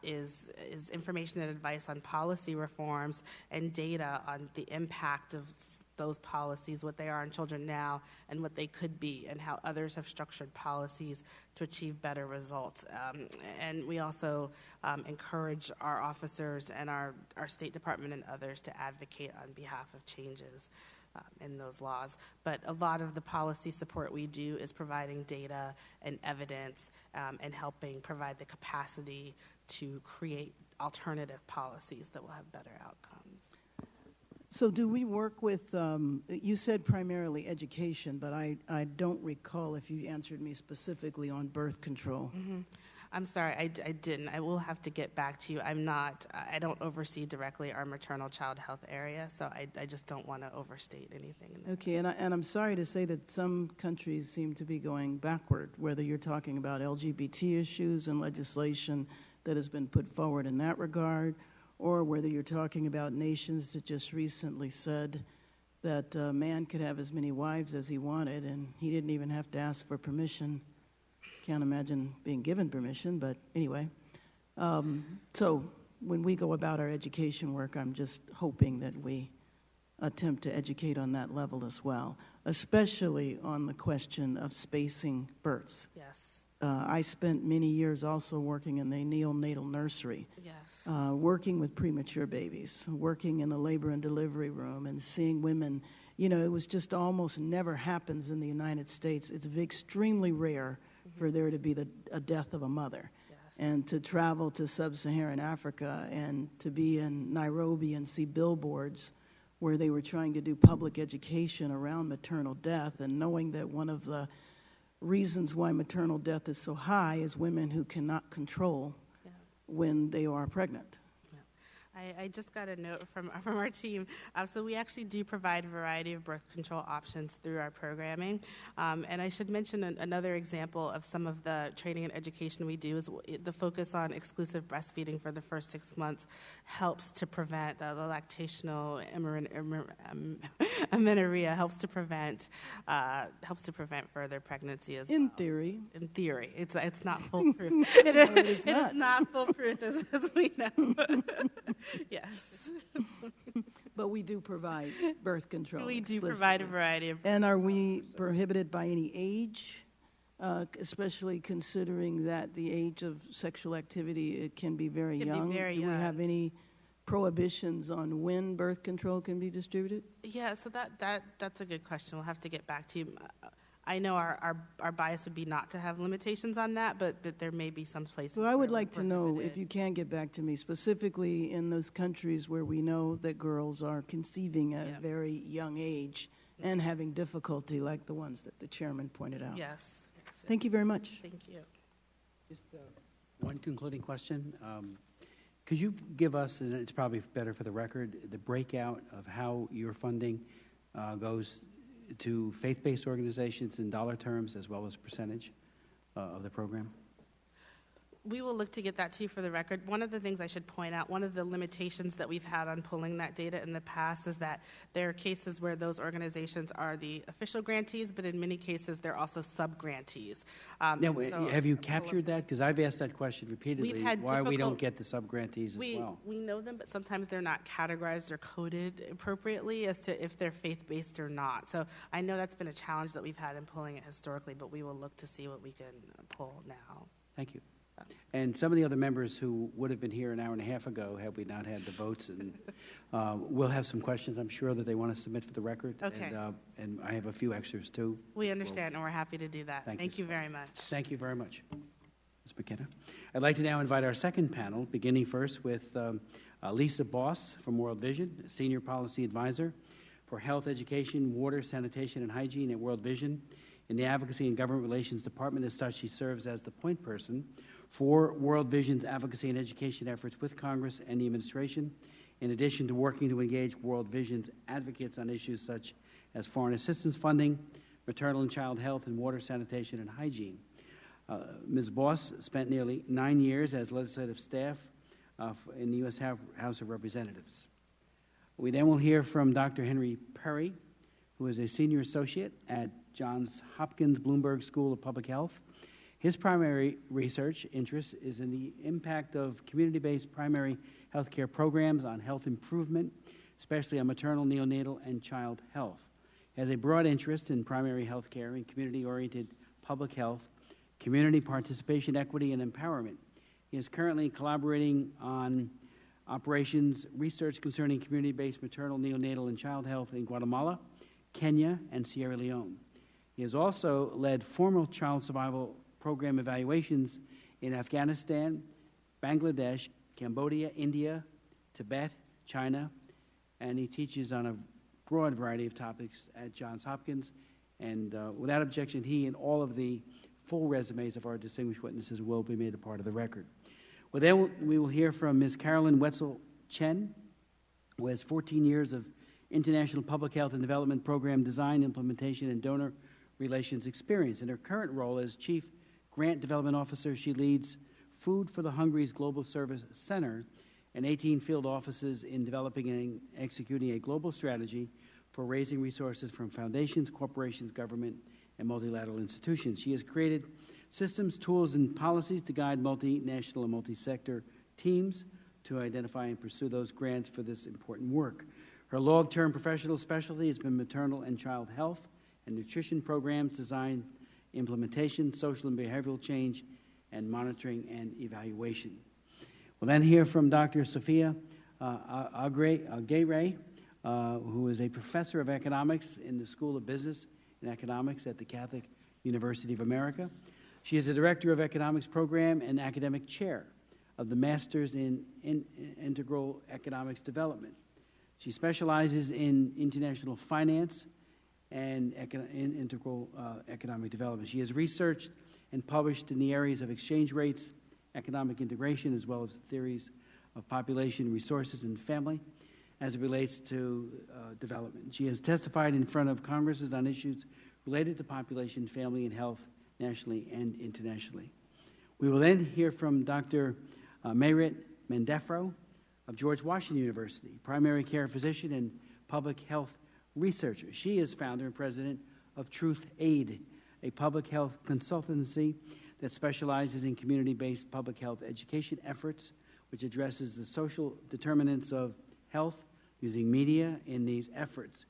is information and advice on policy reforms and data on the impact of those policies, what they are in children now and what they could be, and how others have structured policies to achieve better results. And we also encourage our officers and our State Department and others to advocate on behalf of changes in those laws. But a lot of the policy support we do is providing data and evidence and helping provide the capacity to create alternative policies that will have better outcomes. So do we work with, you said primarily education, but I don't recall if you answered me specifically on birth control. Mm-hmm. I'm sorry, I didn't. I will have to get back to you. I don't oversee directly our maternal child health area, so I just don't want to overstate anything. Okay, and I'm sorry to say that some countries seem to be going backward, whether you're talking about LGBT issues and legislation that has been put forward in that regard, or whether you're talking about nations that just recently said that a man could have as many wives as he wanted, and he didn't even have to ask for permission. Can't imagine being given permission, but anyway. So when we go about our education work, I'm just hoping that we attempt to educate on that level as well, especially on the question of spacing births. Yes. I spent many years also working in the neonatal nursery, yes. Working with premature babies, working in the labor and delivery room, and seeing women. You know, it was just almost never happens in the United States. It's extremely rare for there to be a death of a mother. Yes. And to travel to sub-Saharan Africa and to be in Nairobi and see billboards where they were trying to do public education around maternal death, and knowing that one of the reasons why maternal death is so high is women who cannot control when they are pregnant. I just got a note from our team. So we actually do provide a variety of birth control options through our programming. And I should mention another example of some of the training and education we do is the focus on exclusive breastfeeding for the first 6 months helps to prevent the lactational amenorrhea, helps to prevent further pregnancy as well. In theory. In theory. It's not foolproof. It is not foolproof as we know. Yes. But we do provide birth control. We do provide a variety of. And are we prohibited by any age, especially considering that the age of sexual activity, it can be very young? Do we have any prohibitions on when birth control can be distributed? Yeah, so that's a good question. We'll have to get back to you. I know our bias would be not to have limitations on that, but there may be some places. So I would like to know, if you can get back to me, specifically in those countries where we know that girls are conceiving at a very young age and having difficulty, like the ones that the chairman pointed out. Yes. Thank you very much. Thank you. Just one concluding question. Could you give us, and it's probably better for the record, the breakout of how your funding goes to faith-based organizations in dollar terms as well as percentage of the program? We will look to get that to you for the record. One of the things I should point out, one of the limitations that we've had on pulling that data in the past is that there are cases where those organizations are the official grantees, but in many cases they're also sub-grantees. Now, have you captured that? Because I've asked that question repeatedly, why we don't get the sub-grantees as well. We know them, but sometimes they're not categorized or coded appropriately as to if they're faith-based or not. So I know that's been a challenge that we've had in pulling it historically, but we will look to see what we can pull now. Thank you. And some of the other members who would have been here an hour and a half ago had we not had the votes, and we'll have some questions, I'm sure, that they want to submit for the record. Okay. And I have a few extras, too. We understand, and we're happy to do that. Thank you very much. Thank you very much, Ms. McKenna. I'd like to now invite our second panel, beginning first with Lisa Boss from World Vision, Senior Policy Advisor for Health, Education, Water, Sanitation, and Hygiene at World Vision. In the Advocacy and Government Relations Department, as such, she serves as the point person for World Vision's advocacy and education efforts with Congress and the administration, in addition to working to engage World Vision's advocates on issues such as foreign assistance funding, maternal and child health, and water, sanitation, and hygiene. Ms. Boss spent nearly 9 years as legislative staff in the U.S. House of Representatives. We then will hear from Dr. Henry Perry, who is a senior associate at Johns Hopkins Bloomberg School of Public Health. His primary research interest is in the impact of community-based primary health care programs on health improvement, especially on maternal, neonatal, and child health. He has a broad interest in primary health care and community-oriented public health, community participation, equity, and empowerment. He is currently collaborating on operations research concerning community-based maternal, neonatal, and child health in Guatemala, Kenya, and Sierra Leone. He has also led formal child survival program evaluations in Afghanistan, Bangladesh, Cambodia, India, Tibet, China, and he teaches on a broad variety of topics at Johns Hopkins. And without objection, he and all of the full resumes of our distinguished witnesses will be made a part of the record. Well, then we will hear from Ms. Carolyn Wetzel Chen, who has 14 years of international public health and development program design, implementation, and donor relations experience. In her current role as Chief Grant Development Officer, she leads Food for the Hungry's Global Service Center and 18 field offices in developing and executing a global strategy for raising resources from foundations, corporations, government, and multilateral institutions. She has created systems, tools, and policies to guide multinational and multi-sector teams to identify and pursue those grants for this important work. Her long-term professional specialty has been maternal and child health and nutrition programs, design, implementation, social and behavioral change, and monitoring and evaluation. We'll then hear from Dr. Sophia Aguirre, who is a professor of economics in the School of Business and Economics at the Catholic University of America. She is the director of economics program and academic chair of the Masters in Integral Economics Development. She specializes in international finance and integral economic development. She has researched and published in the areas of exchange rates, economic integration, as well as theories of population, resources, and family as it relates to development. She has testified in front of Congresses on issues related to population, family, and health nationally and internationally. We will then hear from Dr. Mayrit Mendefro of George Washington University, primary care physician and public health researcher. She is founder and president of Truth Aid, a public health consultancy that specializes in community-based public health education efforts, which addresses the social determinants of health using media in these efforts.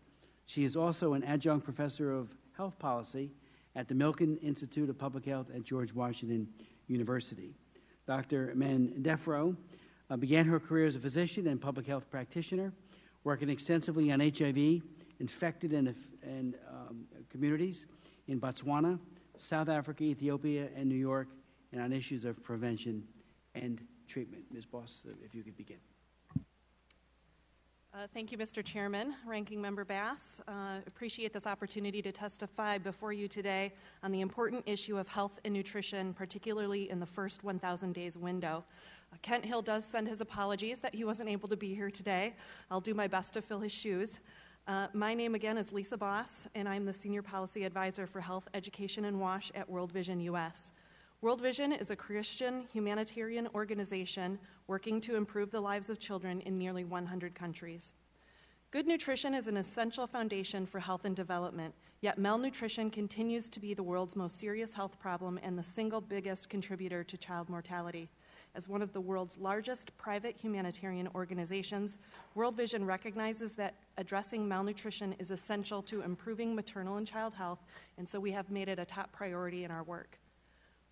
She is also an adjunct professor of health policy at the Milken Institute of Public Health at George Washington University. Dr. Mendefro began her career as a physician and public health practitioner, working extensively on HIV, infected and communities in Botswana, South Africa, Ethiopia, and New York, and on issues of prevention and treatment. Ms. Boss, if you could begin. Thank you, Mr. Chairman. Ranking Member Bass, appreciate this opportunity to testify before you today on the important issue of health and nutrition, particularly in the first 1,000 days window. Kent Hill does send his apologies that he wasn't able to be here today. I'll do my best to fill his shoes. My name again is Lisa Boss, and I'm the Senior Policy Advisor for Health, Education, and WASH at World Vision US. World Vision is a Christian humanitarian organization working to improve the lives of children in nearly 100 countries. Good nutrition is an essential foundation for health and development, yet malnutrition continues to be the world's most serious health problem and the single biggest contributor to child mortality. As one of the world's largest private humanitarian organizations, World Vision recognizes that addressing malnutrition is essential to improving maternal and child health, and so we have made it a top priority in our work.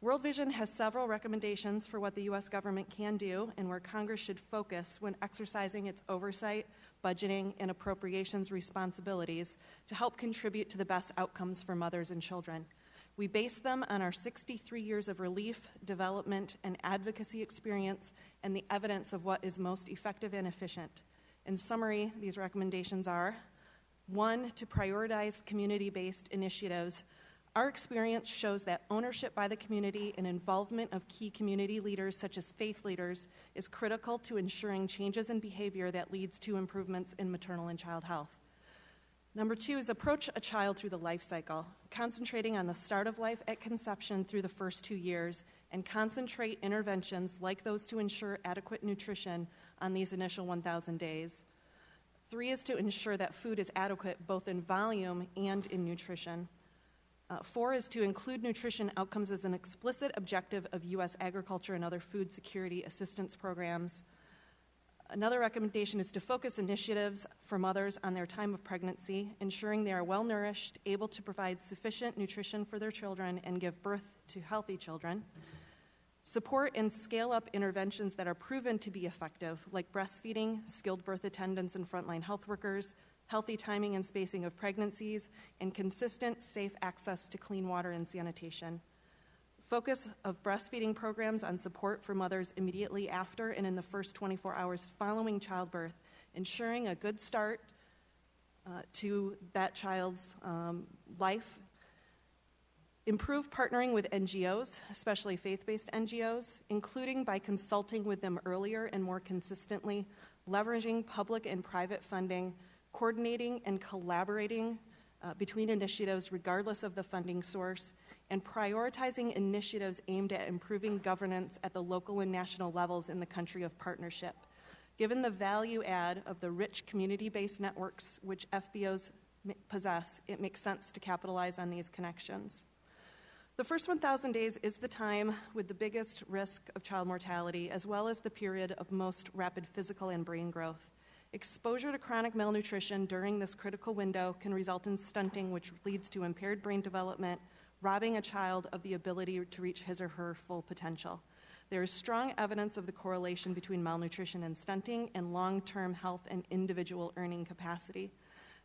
World Vision has several recommendations for what the U.S. government can do and where Congress should focus when exercising its oversight, budgeting, and appropriations responsibilities to help contribute to the best outcomes for mothers and children. We base them on our 63 years of relief, development, and advocacy experience and the evidence of what is most effective and efficient. In summary, these recommendations are: 1, to prioritize community-based initiatives. Our experience shows that ownership by the community and involvement of key community leaders, such as faith leaders, is critical to ensuring changes in behavior that leads to improvements in maternal and child health. Number 2 is approach a child through the life cycle, concentrating on the start of life at conception through the first 2 years, and concentrate interventions like those to ensure adequate nutrition on these initial 1,000 days. 3 is to ensure that food is adequate both in volume and in nutrition. 4 is to include nutrition outcomes as an explicit objective of U.S. agriculture and other food security assistance programs. Another recommendation is to focus initiatives for mothers on their time of pregnancy, ensuring they are well-nourished, able to provide sufficient nutrition for their children, and give birth to healthy children. Support and scale up interventions that are proven to be effective, like breastfeeding, skilled birth attendants and frontline health workers, healthy timing and spacing of pregnancies, and consistent, safe access to clean water and sanitation. Focus of breastfeeding programs on support for mothers immediately after and in the first 24 hours following childbirth, ensuring a good start to that child's life. Improve partnering with NGOs, especially faith-based NGOs, including by consulting with them earlier and more consistently, leveraging public and private funding, coordinating and collaborating between initiatives regardless of the funding source, and prioritizing initiatives aimed at improving governance at the local and national levels in the country of partnership. Given the value add of the rich community-based networks which FBOs possess, it makes sense to capitalize on these connections. The first 1,000 days is the time with the biggest risk of child mortality, as well as the period of most rapid physical and brain growth. Exposure to chronic malnutrition during this critical window can result in stunting, which leads to impaired brain development, robbing a child of the ability to reach his or her full potential. There is strong evidence of the correlation between malnutrition and stunting and long-term health and individual earning capacity.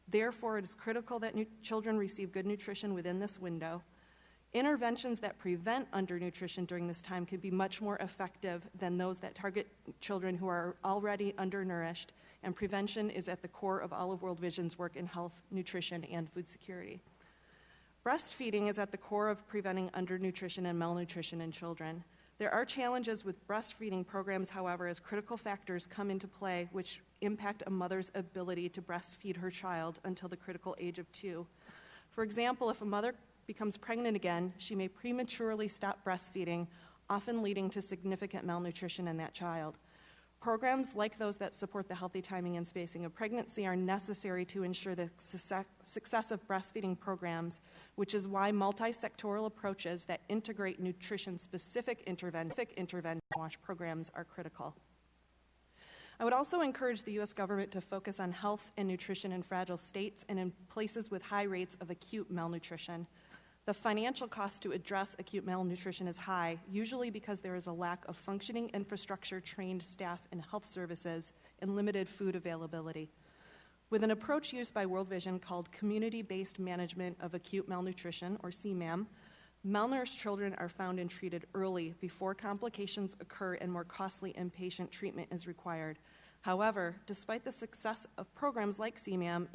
Therefore, it is critical that children receive good nutrition within this window. Interventions that prevent undernutrition during this time can be much more effective than those that target children who are already undernourished, and prevention is at the core of all of World Vision's work in health, nutrition, and food security. Breastfeeding is at the core of preventing undernutrition and malnutrition in children. There are challenges with breastfeeding programs, however, as critical factors come into play which impact a mother's ability to breastfeed her child until the critical age of 2. For example, if a mother becomes pregnant again, she may prematurely stop breastfeeding, often leading to significant malnutrition in that child. Programs like those that support the healthy timing and spacing of pregnancy are necessary to ensure the success of breastfeeding programs, which is why multi-sectoral approaches that integrate nutrition-specific intervention wash programs are critical. I would also encourage the U.S. government to focus on health and nutrition in fragile states and in places with high rates of acute malnutrition. The financial cost to address acute malnutrition is high, usually because there is a lack of functioning infrastructure, trained staff, and health services, and limited food availability. With an approach used by World Vision called Community-Based Management of Acute Malnutrition, or CMAM, malnourished children are found and treated early before complications occur and more costly inpatient treatment is required. However, despite the success of programs like CMAM,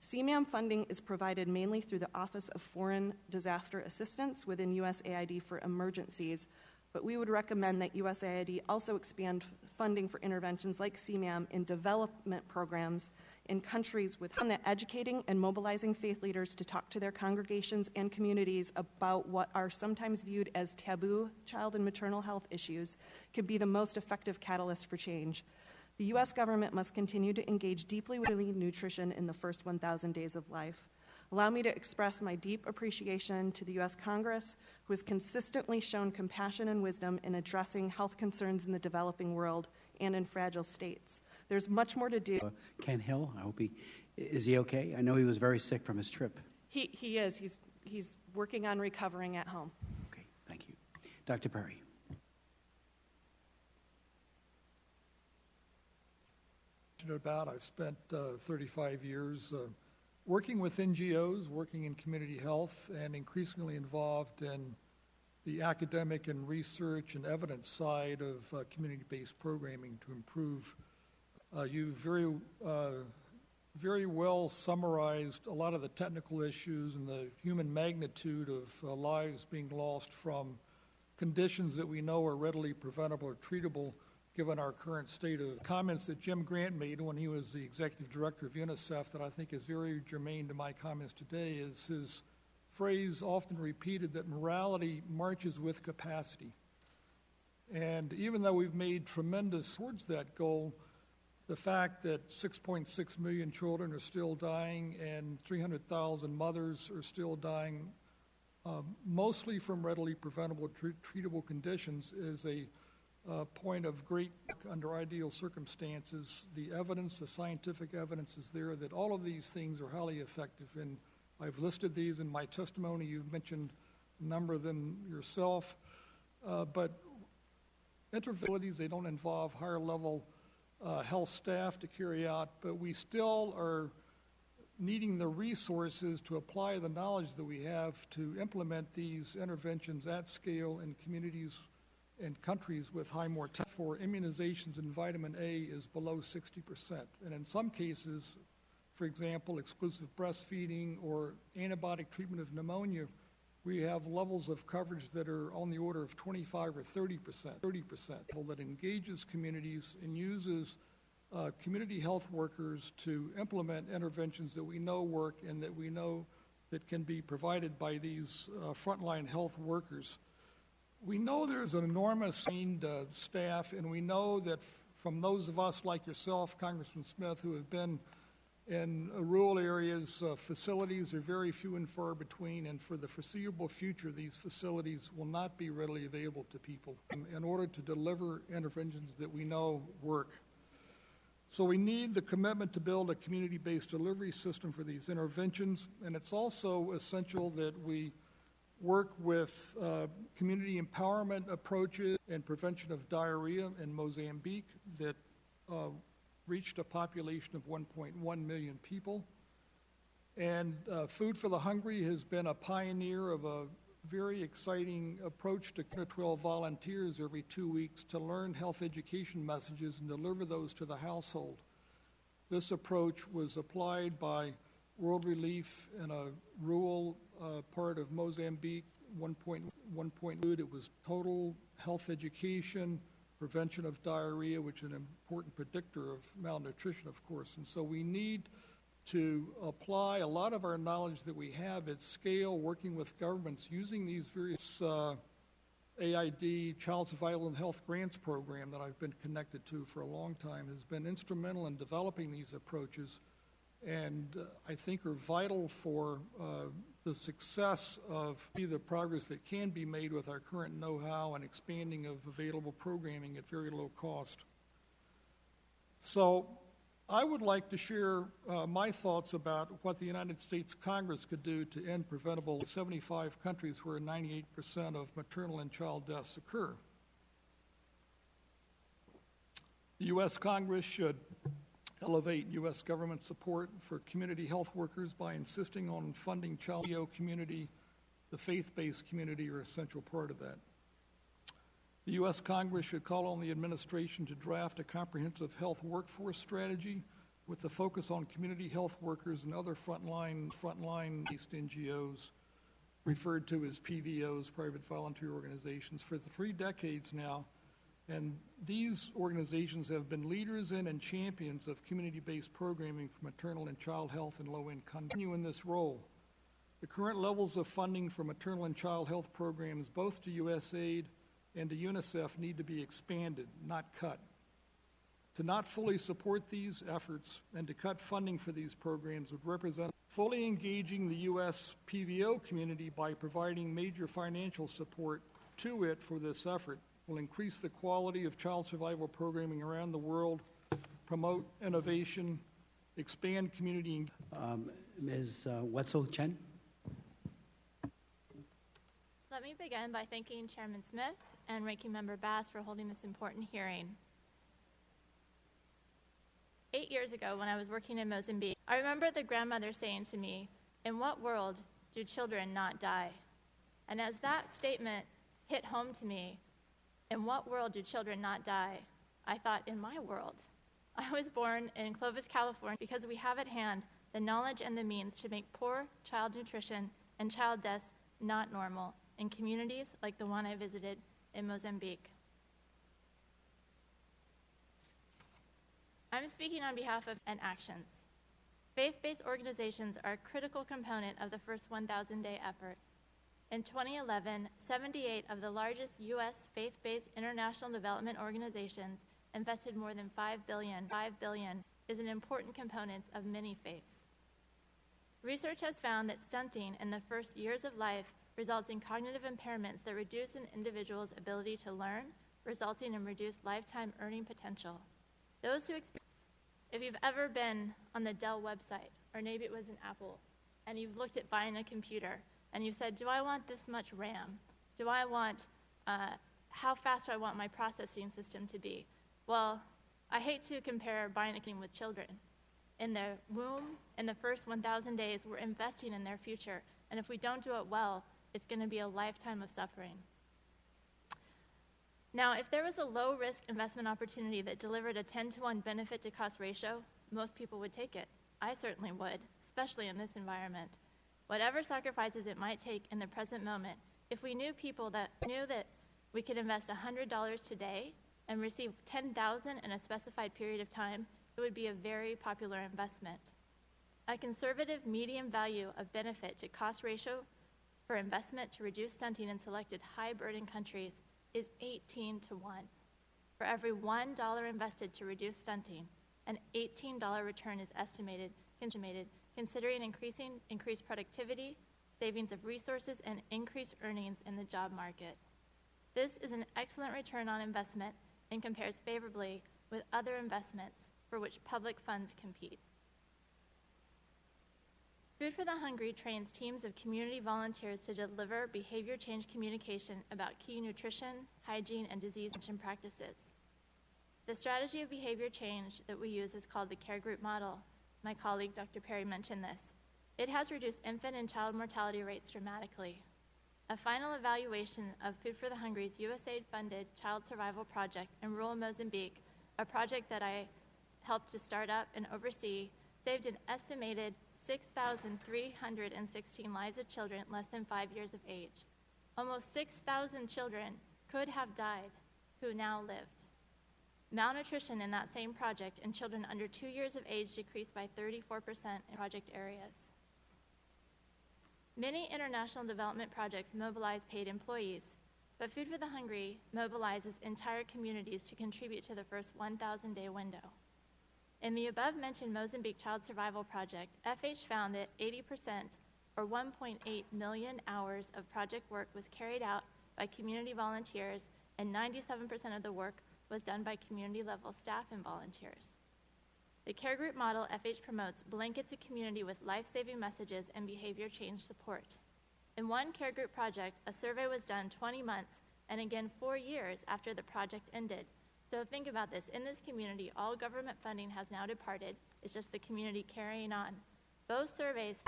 CMAM funding is provided mainly through the Office of Foreign Disaster Assistance within USAID for emergencies, but we would recommend that USAID also expand funding for interventions like CMAM in development programs in countries with that educating and mobilizing faith leaders to talk to their congregations and communities about what are sometimes viewed as taboo child and maternal health issues can be the most effective catalyst for change. The U.S. government must continue to engage deeply with nutrition in the first 1,000 days of life. Allow me to express my deep appreciation to the U.S. Congress, who has consistently shown compassion and wisdom in addressing health concerns in the developing world and in fragile states. There's much more to do. Ken Hill, I hope is he okay? I know he was very sick from his trip. He is. He's working on recovering at home. Okay, thank you. Dr. Perry. About. I've spent 35 years working with NGOs, working in community health, and increasingly involved in the academic and research and evidence side of community-based programming to improve. You very well summarized a lot of the technical issues and the human magnitude of lives being lost from conditions that we know are readily preventable or treatable given our current state of comments that Jim Grant made when he was the executive director of UNICEF that I think is very germane to my comments today is his phrase often repeated that morality marches with capacity. And even though we've made tremendous towards that goal, the fact that 6.6 million children are still dying and 300,000 mothers are still dying, mostly from readily preventable, treatable conditions, is a point of great under ideal circumstances. The evidence, the scientific evidence is there that all of these things are highly effective. And I've listed these in my testimony. You've mentioned a number of them yourself. But interventions, they don't involve higher level health staff to carry out, but we still are needing the resources to apply the knowledge that we have to implement these interventions at scale in communities and countries with high mortality. For immunizations and vitamin A is below 60%. And in some cases, for example, exclusive breastfeeding or antibiotic treatment of pneumonia, we have levels of coverage that are on the order of 25 or 30%, that engages communities and uses community health workers to implement interventions that we know work and that we know that can be provided by these frontline health workers. We know there's an enormous trained staff, and we know that from those of us like yourself, Congressman Smith, who have been in rural areas, facilities are very few and far between, and for the foreseeable future, these facilities will not be readily available to people in order to deliver interventions that we know work. So we need the commitment to build a community-based delivery system for these interventions, and it's also essential that we work with community empowerment approaches and prevention of diarrhea in Mozambique that reached a population of 1.1 million people. And Food for the Hungry has been a pioneer of a very exciting approach to 12 volunteers every 2 weeks to learn health education messages and deliver those to the household. This approach was applied by World Relief in a rural part of Mozambique, 1.2. It was total health education, prevention of diarrhea, which is an important predictor of malnutrition, of course. And so we need to apply a lot of our knowledge that we have at scale, working with governments, using these various AID, Child Survival and Health Grants program that I've been connected to for a long time, has been instrumental in developing these approaches, and I think are vital for the success of the progress that can be made with our current know-how and expanding of available programming at very low cost. So I would like to share my thoughts about what the United States Congress could do to end preventable 75 countries where 98% of maternal and child deaths occur. The U.S. Congress should elevate U.S. government support for community health workers by insisting on funding child community. The faith-based community are an essential part of that. The U.S. Congress should call on the administration to draft a comprehensive health workforce strategy with the focus on community health workers and other frontline-based NGOs, referred to as PVOs, private volunteer organizations, for 3 decades now. And these organizations have been leaders in and champions of community-based programming for maternal and child health in low-income. Continue in this role. The current levels of funding for maternal and child health programs, both to USAID and to UNICEF, need to be expanded, not cut. To not fully support these efforts and to cut funding for these programs would represent fully engaging the U.S. PVO community by providing major financial support to it for this effort will increase the quality of child survival programming around the world, promote innovation, expand community engagement. Ms. Wetzel Chen. Let me begin by thanking Chairman Smith and Ranking Member Bass for holding this important hearing. 8 years ago, when I was working in Mozambique, I remember the grandmother saying to me, "In what world do children not die?" And as that statement hit home to me, in what world do children not die? I thought, in my world. I was born in Clovis, California, because we have at hand the knowledge and the means to make poor child nutrition and child deaths not normal in communities like the one I visited in Mozambique. I'm speaking on behalf of and actions. Faith-based organizations are a critical component of the first 1,000-day effort. In 2011, 78 of the largest U.S. faith-based international development organizations invested more than $5 billion. $5 billion is an important component of many faiths. Research has found that stunting in the first years of life results in cognitive impairments that reduce an individual's ability to learn, resulting in reduced lifetime earning potential. Those who if you've ever been on the Dell website, or maybe it was an Apple, and you've looked at buying a computer, and you said, do I want this much RAM? Do I want, how fast do I want my processing system to be? Well, I hate to compare buying a computer with children. In the womb, in the first 1,000 days, we're investing in their future. And if we don't do it well, it's going to be a lifetime of suffering. Now, if there was a low-risk investment opportunity that delivered a 10-to-1 benefit-to-cost ratio, most people would take it. I certainly would, especially in this environment. Whatever sacrifices it might take in the present moment, if we knew that we could invest $100 today and receive $10,000 in a specified period of time, it would be a very popular investment. A conservative median value of benefit to cost ratio for investment to reduce stunting in selected high-burden countries is 18-to-1. For every $1 invested to reduce stunting, an $18 return is estimated considering increased productivity, savings of resources, and increased earnings in the job market. This is an excellent return on investment and compares favorably with other investments for which public funds compete. Food for the Hungry trains teams of community volunteers to deliver behavior change communication about key nutrition, hygiene, and disease prevention practices. The strategy of behavior change that we use is called the care group model. My colleague, Dr. Perry, mentioned this. It has reduced infant and child mortality rates dramatically. A final evaluation of Food for the Hungry's USAID-funded Child Survival Project in rural Mozambique, a project that I helped to start up and oversee, saved an estimated 6,316 lives of children less than 5 years of age. Almost 6,000 children could have died who now lived. Malnutrition in that same project in children under 2 years of age decreased by 34% in project areas. Many international development projects mobilize paid employees, but Food for the Hungry mobilizes entire communities to contribute to the first 1,000-day window. In the above-mentioned Mozambique Child Survival Project, FH found that 80%, or 1.8 million hours of project work was carried out by community volunteers, and 97% of the work was done by community-level staff and volunteers. The care group model FH promotes blankets a community with life-saving messages and behavior change support. In one care group project, a survey was done 20 months and again 4 years after the project ended. So think about this. In this community, all government funding has now departed. It's just the community carrying on. Both surveys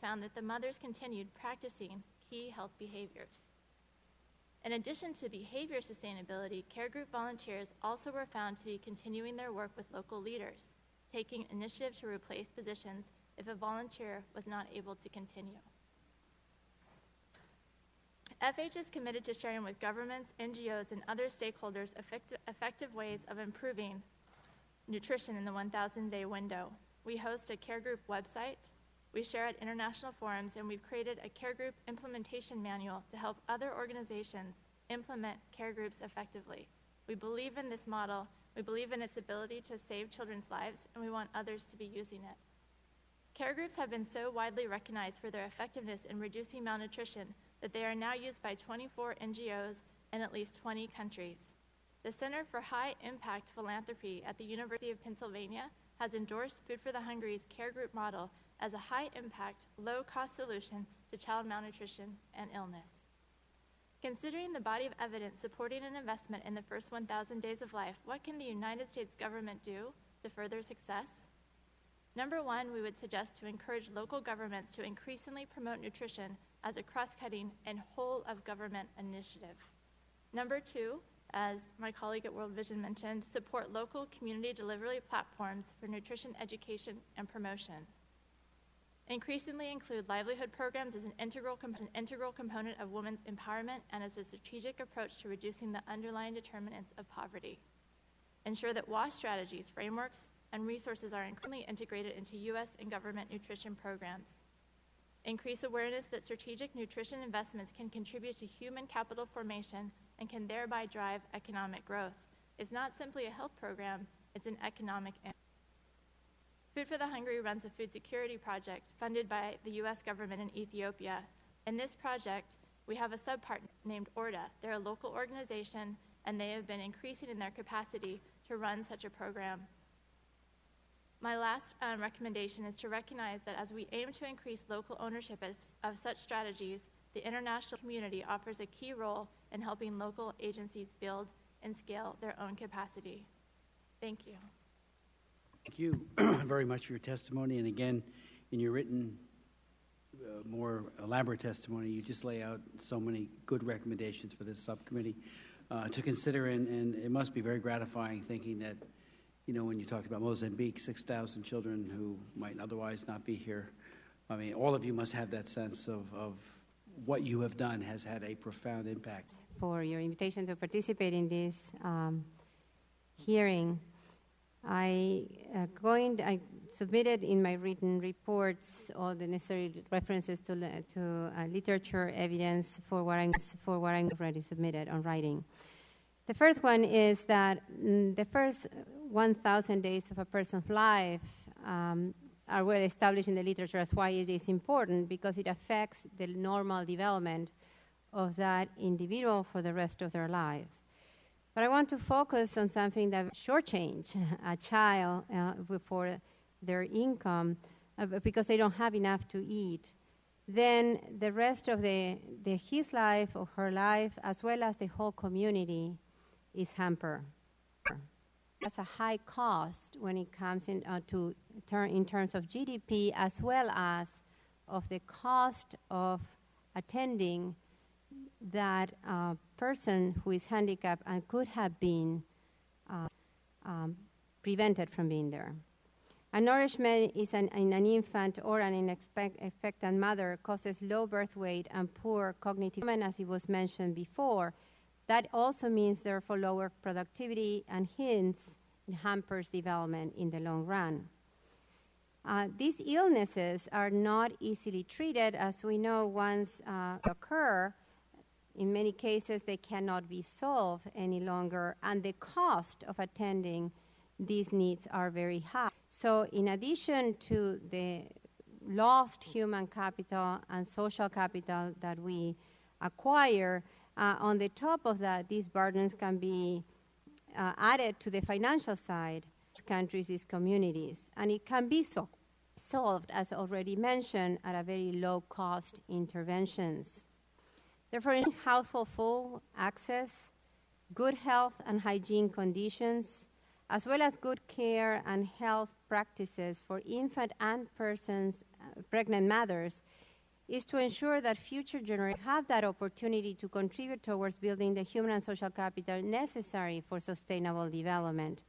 found that the mothers continued practicing key health behaviors. In addition to behavior sustainability, care group volunteers also were found to be continuing their work with local leaders, taking initiative to replace positions if a volunteer was not able to continue. FH is committed to sharing with governments, NGOs, and other stakeholders effective ways of improving nutrition in the 1,000-day window. We host a care group website, we share at international forums, and we've created a care group implementation manual to help other organizations implement care groups effectively. We believe in this model, we believe in its ability to save children's lives, and we want others to be using it. Care groups have been so widely recognized for their effectiveness in reducing malnutrition that they are now used by 24 NGOs in at least 20 countries. The Center for High Impact Philanthropy at the University of Pennsylvania has endorsed Food for the Hungry's care group model as a high-impact, low-cost solution to child malnutrition and illness. Considering the body of evidence supporting an investment in the first 1,000 days of life, what can the United States government do to further success? Number one, we would suggest to encourage local governments to increasingly promote nutrition as a cross-cutting and whole-of-government initiative. Number two, as my colleague at World Vision mentioned, support local community delivery platforms for nutrition education and promotion. Increasingly include livelihood programs as an integral component of women's empowerment and as a strategic approach to reducing the underlying determinants of poverty. Ensure that WASH strategies, frameworks, and resources are increasingly integrated into U.S. and government nutrition programs. Increase awareness that strategic nutrition investments can contribute to human capital formation and can thereby drive economic growth. It's not simply a health program, it's an economic impact. Food for the Hungry runs a food security project funded by the U.S. government in Ethiopia. In this project, we have a subpartner named ORDA. They're a local organization, and they have been increasing in their capacity to run such a program. My last recommendation is to recognize that as we aim to increase local ownership of such strategies, the international community offers a key role in helping local agencies build and scale their own capacity. Thank you. Thank you very much for your testimony. And again, in your written, more elaborate testimony, you just lay out so many good recommendations for this subcommittee to consider. And it must be very gratifying thinking that, you know, when you talked about Mozambique, 6,000 children who might otherwise not be here. I mean, all of you must have that sense of what you have done has had a profound impact. For your invitation to participate in this hearing. I submitted in my written reports all the necessary references to literature evidence for what I'm already submitted on writing. The first one is that the first 1,000 days of a person's life are well established in the literature as why it is important, because it affects the normal development of that individual for the rest of their lives. But I want to focus on something that shortchange a child for their income because they don't have enough to eat. Then the rest of his life or her life, as well as the whole community, is hampered. That's a high cost when it comes in terms of GDP, as well as of the cost of attending that person who is handicapped and could have been prevented from being there. Malnourishment in an infant or an expectant mother causes low birth weight and poor cognitive development, as it was mentioned before. That also means, therefore, lower productivity and hence it hampers development in the long run. These illnesses are not easily treated, as we know once occur. In many cases, they cannot be solved any longer, and the cost of attending these needs are very high. So in addition to the lost human capital and social capital that we acquire, on the top of that, these burdens can be added to the financial side, countries, these communities, and it can be solved, as already mentioned, at a very low-cost interventions. Therefore, household full access, good health and hygiene conditions, as well as good care and health practices for infant and pregnant mothers, is to ensure that future generations have that opportunity to contribute towards building the human and social capital necessary for sustainable development.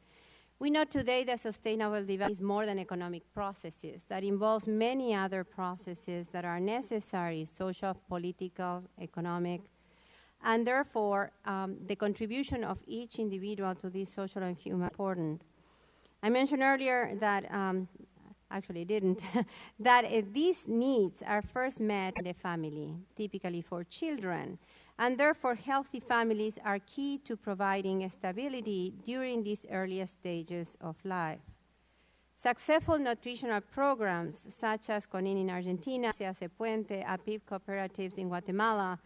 We know today that sustainable development is more than economic processes. That involves many other processes that are necessary, social, political, economic, and therefore the contribution of each individual to this social and human is important. I mentioned earlier that, actually didn't, that these needs are first met in the family, typically for children. And therefore, healthy families are key to providing stability during these earliest stages of life. Successful nutritional programs, such as CONIN in Argentina, Se Hace Puente, APIP cooperatives in Guatemala,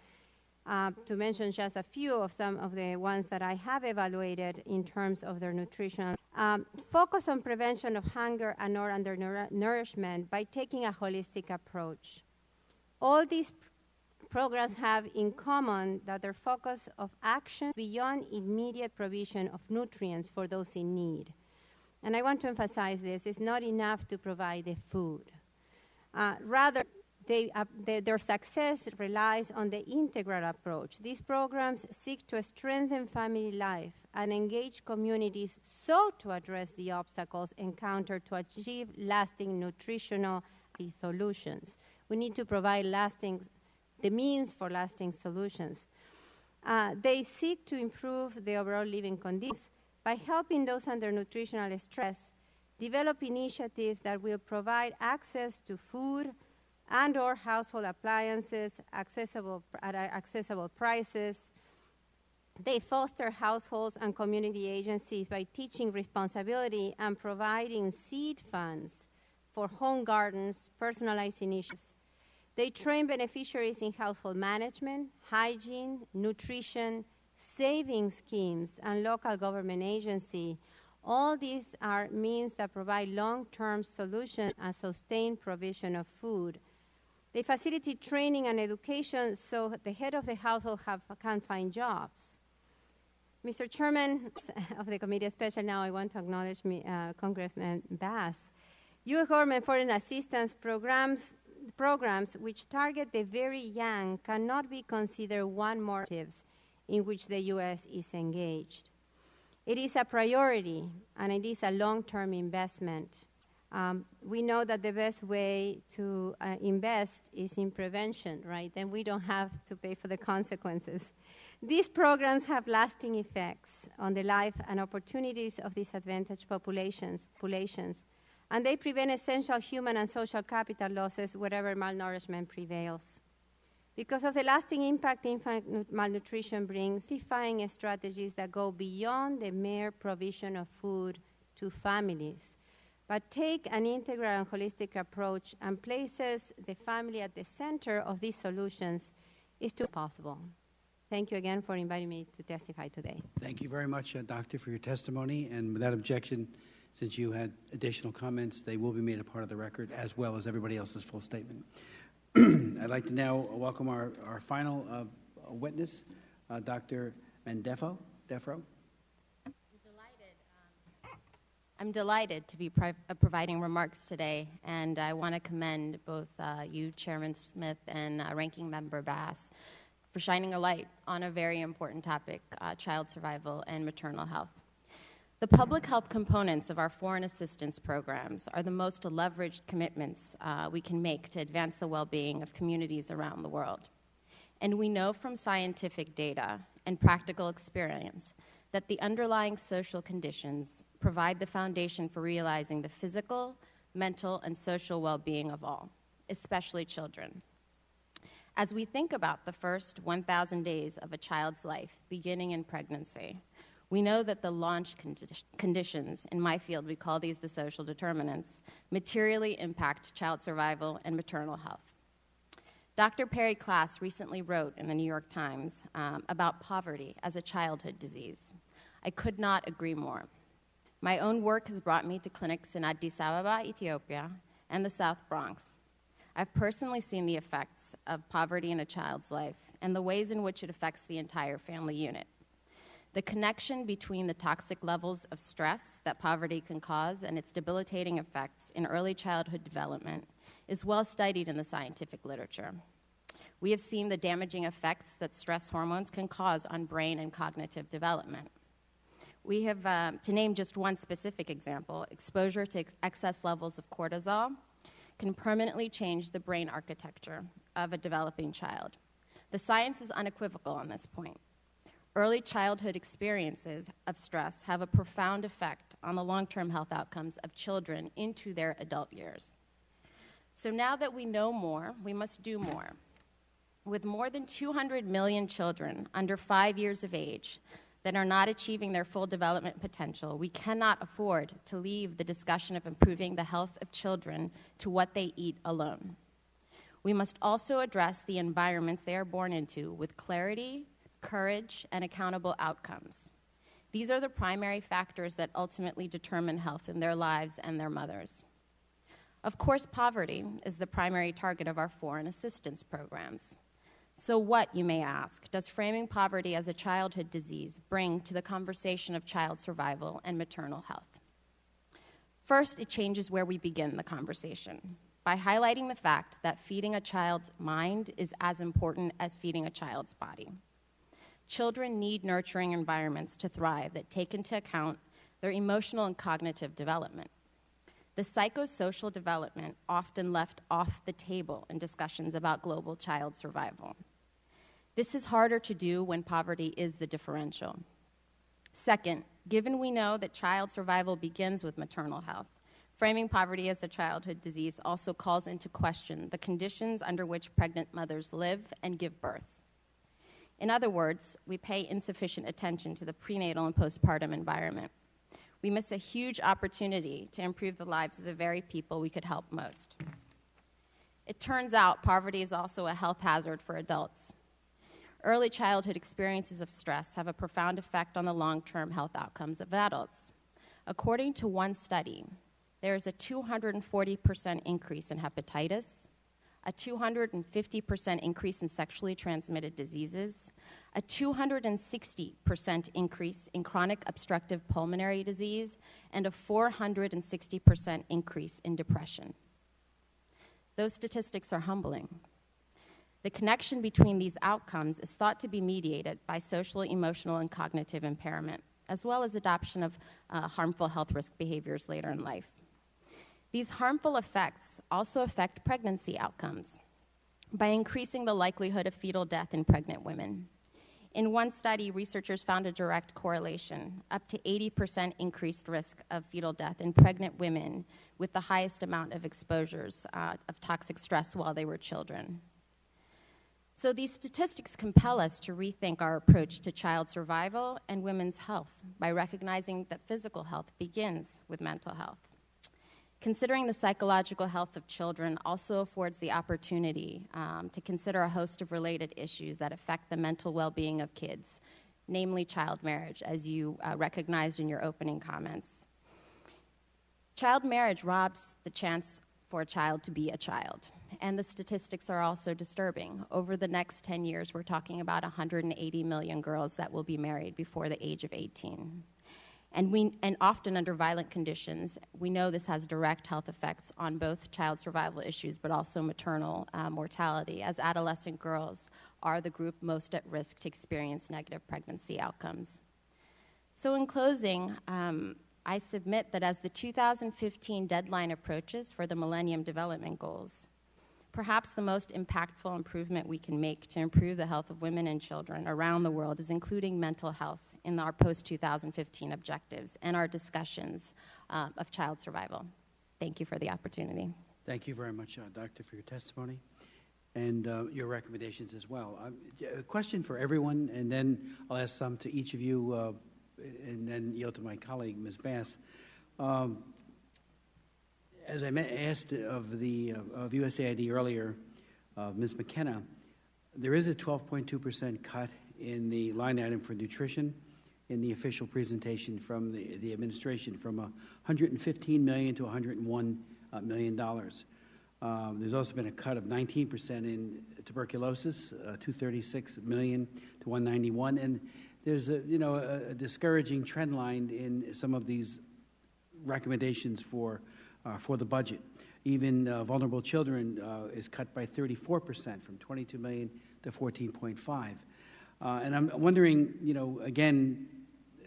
to mention just a few of some of the ones that I have evaluated in terms of their nutrition, focus on prevention of hunger and or undernourishment by taking a holistic approach. All these programs have in common that their focus of action beyond immediate provision of nutrients for those in need. And I want to emphasize this, it's not enough to provide the food. Rather, their success relies on the integral approach. These programs seek to strengthen family life and engage communities so to address the obstacles encountered to achieve lasting nutritional solutions. We need to provide the means for lasting solutions. They seek to improve the overall living conditions by helping those under nutritional stress develop initiatives that will provide access to food and or household appliances at accessible prices. They foster households and community agencies by teaching responsibility and providing seed funds for home gardens, personalized initiatives. They train beneficiaries in household management, hygiene, nutrition, saving schemes, and local government agency. All these are means that provide long-term solutions and sustained provision of food. They facilitate training and education so the head of the household can find jobs. Mr. Chairman of the committee, especially now I want to acknowledge Congressman Bass. U.S. government foreign assistance programs which target the very young cannot be considered one more activities in which the U.S. is engaged. It is a priority, and it is a long-term investment. We know that the best way to invest is in prevention, right? Then we don't have to pay for the consequences. These programs have lasting effects on the life and opportunities of disadvantaged populations, and they prevent essential human and social capital losses wherever malnourishment prevails. Because of the lasting impact infant malnutrition brings, identifying strategies that go beyond the mere provision of food to families, but take an integral and holistic approach and places the family at the center of these solutions is possible. Thank you again for inviting me to testify today. Thank you very much, Doctor, for your testimony. And without objection, since you had additional comments, they will be made a part of the record, as well as everybody else's full statement. I'd like to now welcome our final witness, Dr. Mandefo. I'm delighted to be providing remarks today, and I want to commend both you, Chairman Smith, and Ranking Member Bass, for shining a light on a very important topic, child survival and maternal health. The public health components of our foreign assistance programs are the most leveraged commitments we can make to advance the well-being of communities around the world. And we know from scientific data and practical experience that the underlying social conditions provide the foundation for realizing the physical, mental, and social well-being of all, especially children. As we think about the first 1,000 days of a child's life, beginning in pregnancy, we know that the launch conditions, in my field we call these the social determinants, materially impact child survival and maternal health. Dr. Perry Klass recently wrote in the New York Times about poverty as a childhood disease. I could not agree more. My own work has brought me to clinics in Addis Ababa, Ethiopia, and the South Bronx. I've personally seen the effects of poverty in a child's life and the ways in which it affects the entire family unit. The connection between the toxic levels of stress that poverty can cause and its debilitating effects in early childhood development is well studied in the scientific literature. We have seen the damaging effects that stress hormones can cause on brain and cognitive development. We have, to name just one specific example, exposure to excess levels of cortisol can permanently change the brain architecture of a developing child. The science is unequivocal on this point. Early childhood experiences of stress have a profound effect on the long-term health outcomes of children into their adult years. So now that we know more, we must do more. With more than 200 million children under 5 years of age that are not achieving their full development potential, we cannot afford to leave the discussion of improving the health of children to what they eat alone. We must also address the environments they are born into with clarity, courage, and accountable outcomes. These are the primary factors that ultimately determine health in their lives and their mothers. Of course, poverty is the primary target of our foreign assistance programs. So what, you may ask, does framing poverty as a childhood disease bring to the conversation of child survival and maternal health? First, it changes where we begin the conversation by highlighting the fact that feeding a child's mind is as important as feeding a child's body. Children need nurturing environments to thrive that take into account their emotional and cognitive development. The psychosocial development often left off the table in discussions about global child survival. This is harder to do when poverty is the differential. Second, given we know that child survival begins with maternal health, framing poverty as a childhood disease also calls into question the conditions under which pregnant mothers live and give birth. In other words, we pay insufficient attention to the prenatal and postpartum environment. We miss a huge opportunity to improve the lives of the very people we could help most. It turns out poverty is also a health hazard for adults. Early childhood experiences of stress have a profound effect on the long-term health outcomes of adults. According to one study, there is a 240% increase in hepatitis, a 250% increase in sexually transmitted diseases, a 260% increase in chronic obstructive pulmonary disease, and a 460% increase in depression. Those statistics are humbling. The connection between these outcomes is thought to be mediated by social, emotional, and cognitive impairment, as well as adoption of harmful health risk behaviors later in life. These harmful effects also affect pregnancy outcomes by increasing the likelihood of fetal death in pregnant women. In one study, researchers found a direct correlation, up to 80% increased risk of fetal death in pregnant women with the highest amount of exposures of toxic stress while they were children. So these statistics compel us to rethink our approach to child survival and women's health by recognizing that physical health begins with mental health. Considering the psychological health of children also affords the opportunity to consider a host of related issues that affect the mental well-being of kids, namely child marriage, as you recognized in your opening comments. Child marriage robs the chance for a child to be a child, and the statistics are also disturbing. Over the next 10 years, we're talking about 180 million girls that will be married before the age of 18. And often under violent conditions, we know this has direct health effects on both child survival issues, but also maternal mortality, as adolescent girls are the group most at risk to experience negative pregnancy outcomes. So in closing, I submit that as the 2015 deadline approaches for the Millennium Development Goals, perhaps the most impactful improvement we can make to improve the health of women and children around the world is including mental health in our post-2015 objectives and our discussions of child survival. Thank you for the opportunity. Thank you very much, Doctor, for your testimony and your recommendations as well. A question for everyone, and then I'll ask some to each of you, and then yield to my colleague, Ms. Bass. As I asked of USAID earlier, Ms. McKenna, there is a 12.2% cut in the line item for nutrition in the official presentation from the administration, from $115 million to $101 million. There's also been a cut of 19% in tuberculosis, $236 million to $191, and there's a discouraging trend line in some of these recommendations for the budget. Even vulnerable children is cut by 34%, from 22 million to 14.5. And I'm wondering, again,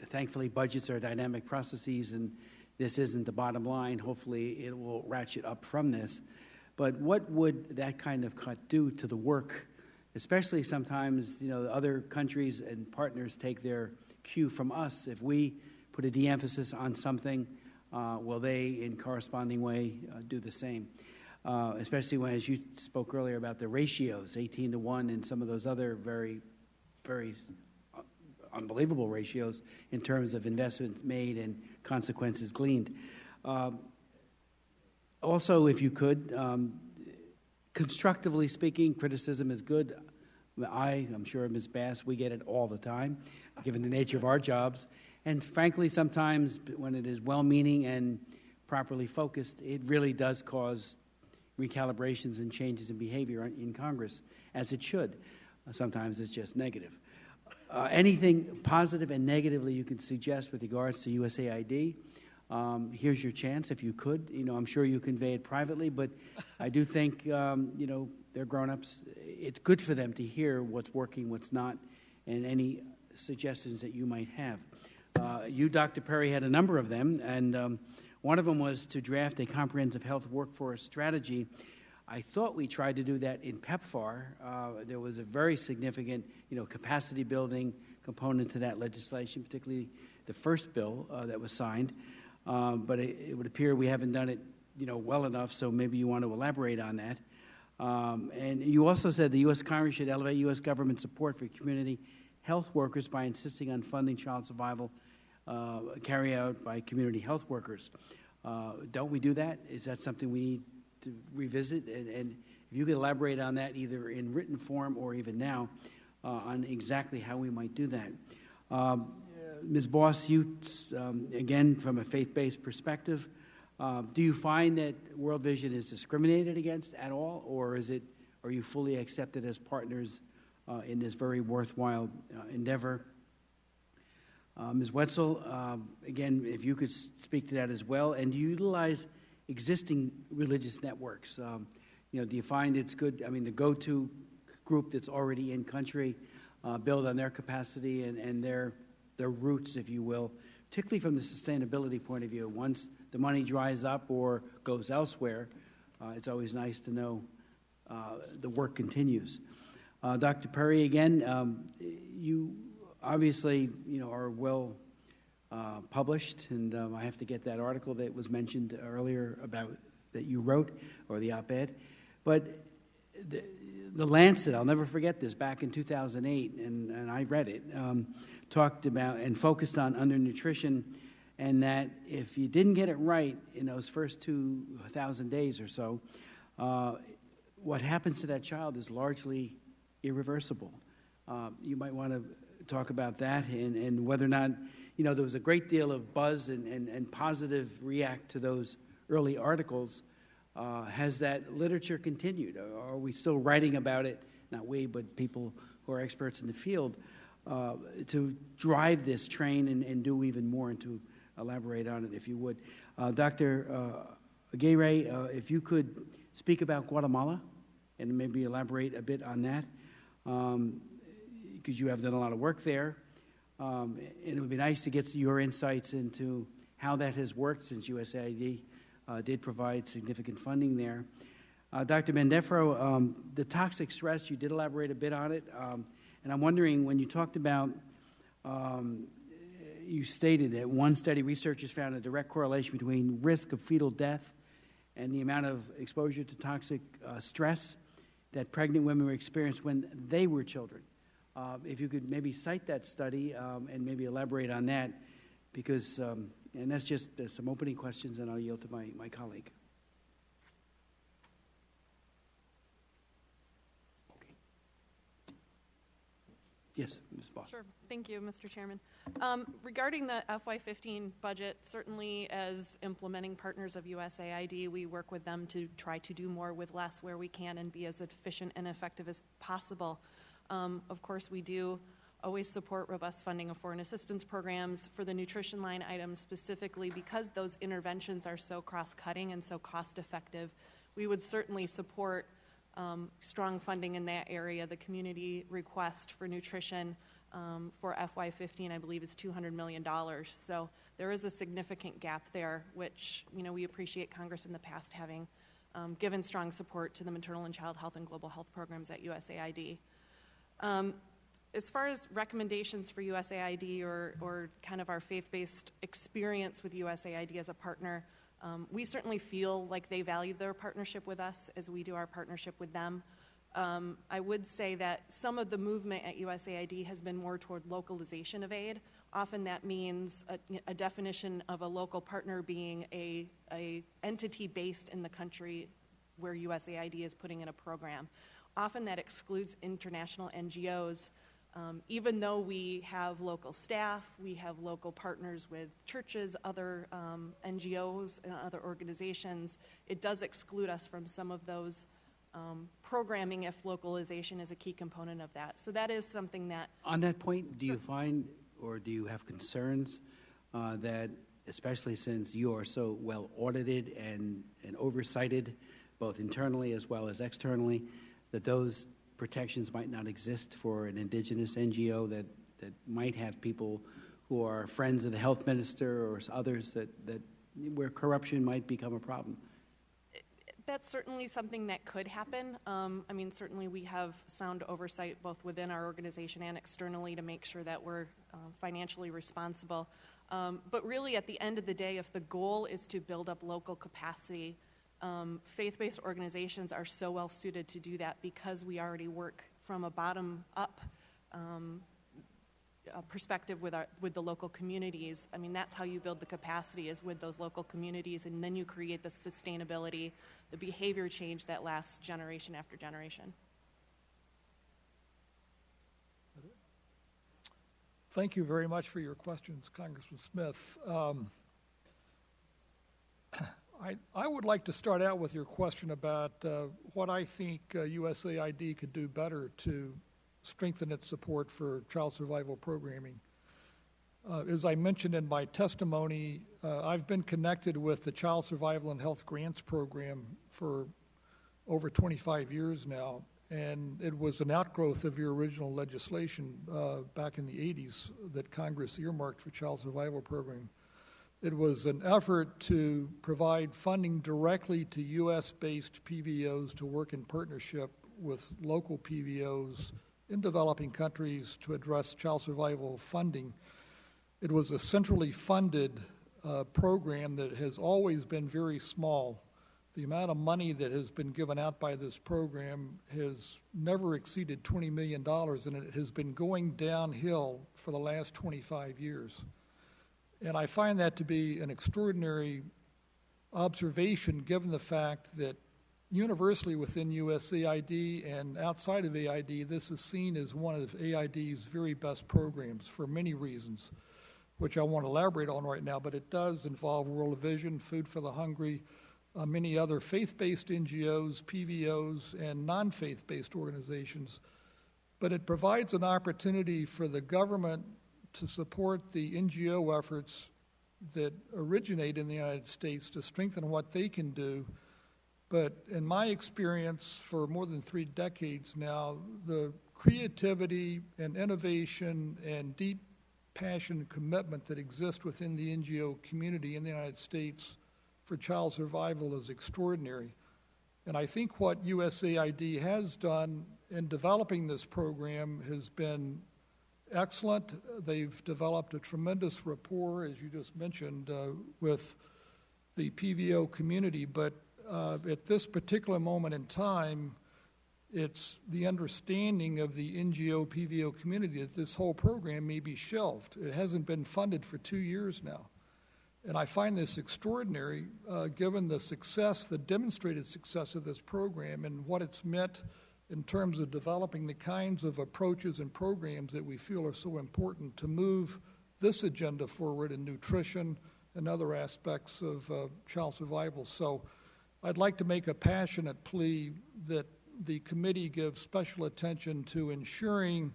thankfully budgets are dynamic processes, and this isn't the bottom line. Hopefully it will ratchet up from this. But what would that kind of cut do to the work, especially sometimes, other countries and partners take their cue from us. If we put a de-emphasis on something, will they, in corresponding way, do the same? Especially when, as you spoke earlier about the ratios, 18 to 1, and some of those other very, very unbelievable ratios in terms of investments made and consequences gleaned. Also, if you could, constructively speaking, criticism is good. I'm sure Ms. Bass, we get it all the time, given the nature of our jobs. And frankly, sometimes when it is well-meaning and properly focused, it really does cause recalibrations and changes in behavior in Congress, as it should. Sometimes it's just negative. Anything positive and negatively you can suggest with regards to USAID, here's your chance if you could. I'm sure you convey it privately, but I do think, they're grown-ups. It's good for them to hear what's working, what's not, and any suggestions that you might have. You, Dr. Perry, had a number of them, and one of them was to draft a comprehensive health workforce strategy. I thought we tried to do that in PEPFAR. There was a very significant, capacity building component to that legislation, particularly the first bill that was signed. But it would appear we haven't done it, well enough. So maybe you want to elaborate on that. And you also said the U.S. Congress should elevate U.S. government support for community health workers by insisting on funding child survival carry out by community health workers. Don't we do that? Is that something we need to revisit? And if you could elaborate on that either in written form or even now on exactly how we might do that. Ms. Boss, you, again, from a faith-based perspective, do you find that World Vision is discriminated against at all, or are you fully accepted as partners in this very worthwhile endeavor? Ms. Wetzel, again, if you could speak to that as well, and do you utilize existing religious networks? Do you find it's good, the go-to group that's already in country, build on their capacity and their roots, if you will, particularly from the sustainability point of view. Once the money dries up or goes elsewhere, it's always nice to know the work continues. Dr. Perry, again, you obviously are well published, and I have to get that article that was mentioned earlier about that you wrote, or the op-ed. But the Lancet, I'll never forget this, back in 2008, and I read it, talked about and focused on undernutrition, and that if you didn't get it right in those first 2,000 days or so, what happens to that child is largely irreversible. You might want to talk about that and whether or not, there was a great deal of buzz and positive react to those early articles. Has that literature continued? Are we still writing about it, not we, but people who are experts in the field, to drive this train and do even more, and to elaborate on it, if you would. Dr. Aguirre, if you could speak about Guatemala and maybe elaborate a bit on that, because you have done a lot of work there. And it would be nice to get your insights into how that has worked, since USAID did provide significant funding there. Dr. Mendefro, the toxic stress, you did elaborate a bit on it. And I'm wondering, when you talked about, you stated that one study, researchers found a direct correlation between risk of fetal death and the amount of exposure to toxic stress that pregnant women experienced when they were children. If you could maybe cite that study and maybe elaborate on that, because, and that's just some opening questions, and I'll yield to my colleague. Okay. Yes, Ms. Boss. Sure. Thank you, Mr. Chairman. Regarding the FY15 budget, certainly as implementing partners of USAID, we work with them to try to do more with less where we can and be as efficient and effective as possible. Of course, we do always support robust funding of foreign assistance programs for the nutrition line items, specifically because those interventions are so cross-cutting and so cost-effective. We would certainly support strong funding in that area. The community request for nutrition for FY15, I believe, is $200 million. So there is a significant gap there, which we appreciate Congress in the past having given strong support to the maternal and child health and global health programs at USAID. As far as recommendations for USAID or kind of our faith-based experience with USAID as a partner, we certainly feel like they value their partnership with us as we do our partnership with them. I would say that some of the movement at USAID has been more toward localization of aid. Often that means a definition of a local partner being a entity based in the country where USAID is putting in a program. Often that excludes international NGOs. Even though we have local staff, we have local partners with churches, other NGOs, and other organizations, it does exclude us from some of those programming if localization is a key component of that. So that is something that... On that point, do you find, or do you have concerns that, especially since you are so well audited and oversighted, both internally as well as externally, that those protections might not exist for an indigenous NGO that might have people who are friends of the health minister or others that where corruption might become a problem? That's certainly something that could happen. Certainly we have sound oversight both within our organization and externally to make sure that we're financially responsible. But really, at the end of the day, if the goal is to build up local capacity, faith-based organizations are so well suited to do that because we already work from a bottom-up perspective with the local communities. I mean, that's how you build the capacity, is with those local communities, and then you create the sustainability, the behavior change that lasts generation after generation. Thank you very much for your questions, Congressman Smith. I would like to start out with your question about what I think USAID could do better to strengthen its support for child survival programming. As I mentioned in my testimony, I've been connected with the Child Survival and Health Grants Program for over 25 years now, and it was an outgrowth of your original legislation back in the 80s that Congress earmarked for Child Survival Program. It was an effort to provide funding directly to U.S.-based PVOs to work in partnership with local PVOs in developing countries to address child survival funding. It was a centrally funded program that has always been very small. The amount of money that has been given out by this program has never exceeded $20 million, and it has been going downhill for the last 25 years. And I find that to be an extraordinary observation, given the fact that universally within USAID and outside of AID, this is seen as one of AID's very best programs for many reasons, which I won't elaborate on right now, but it does involve World Vision, Food for the Hungry, many other faith-based NGOs, PVOs, and non-faith-based organizations. But it provides an opportunity for the government to support the NGO efforts that originate in the United States to strengthen what they can do. But in my experience for more than 3 decades now, the creativity and innovation and deep passion and commitment that exist within the NGO community in the United States for child survival is extraordinary. And I think what USAID has done in developing this program has been excellent. They've developed a tremendous rapport, as you just mentioned, with the PVO community. But at this particular moment in time, it's the understanding of the NGO PVO community that this whole program may be shelved. It hasn't been funded for 2 years now. And I find this extraordinary, given the success, the demonstrated success of this program and what it's meant in terms of developing the kinds of approaches and programs that we feel are so important to move this agenda forward in nutrition and other aspects of child survival. So I'd like to make a passionate plea that the committee give special attention to ensuring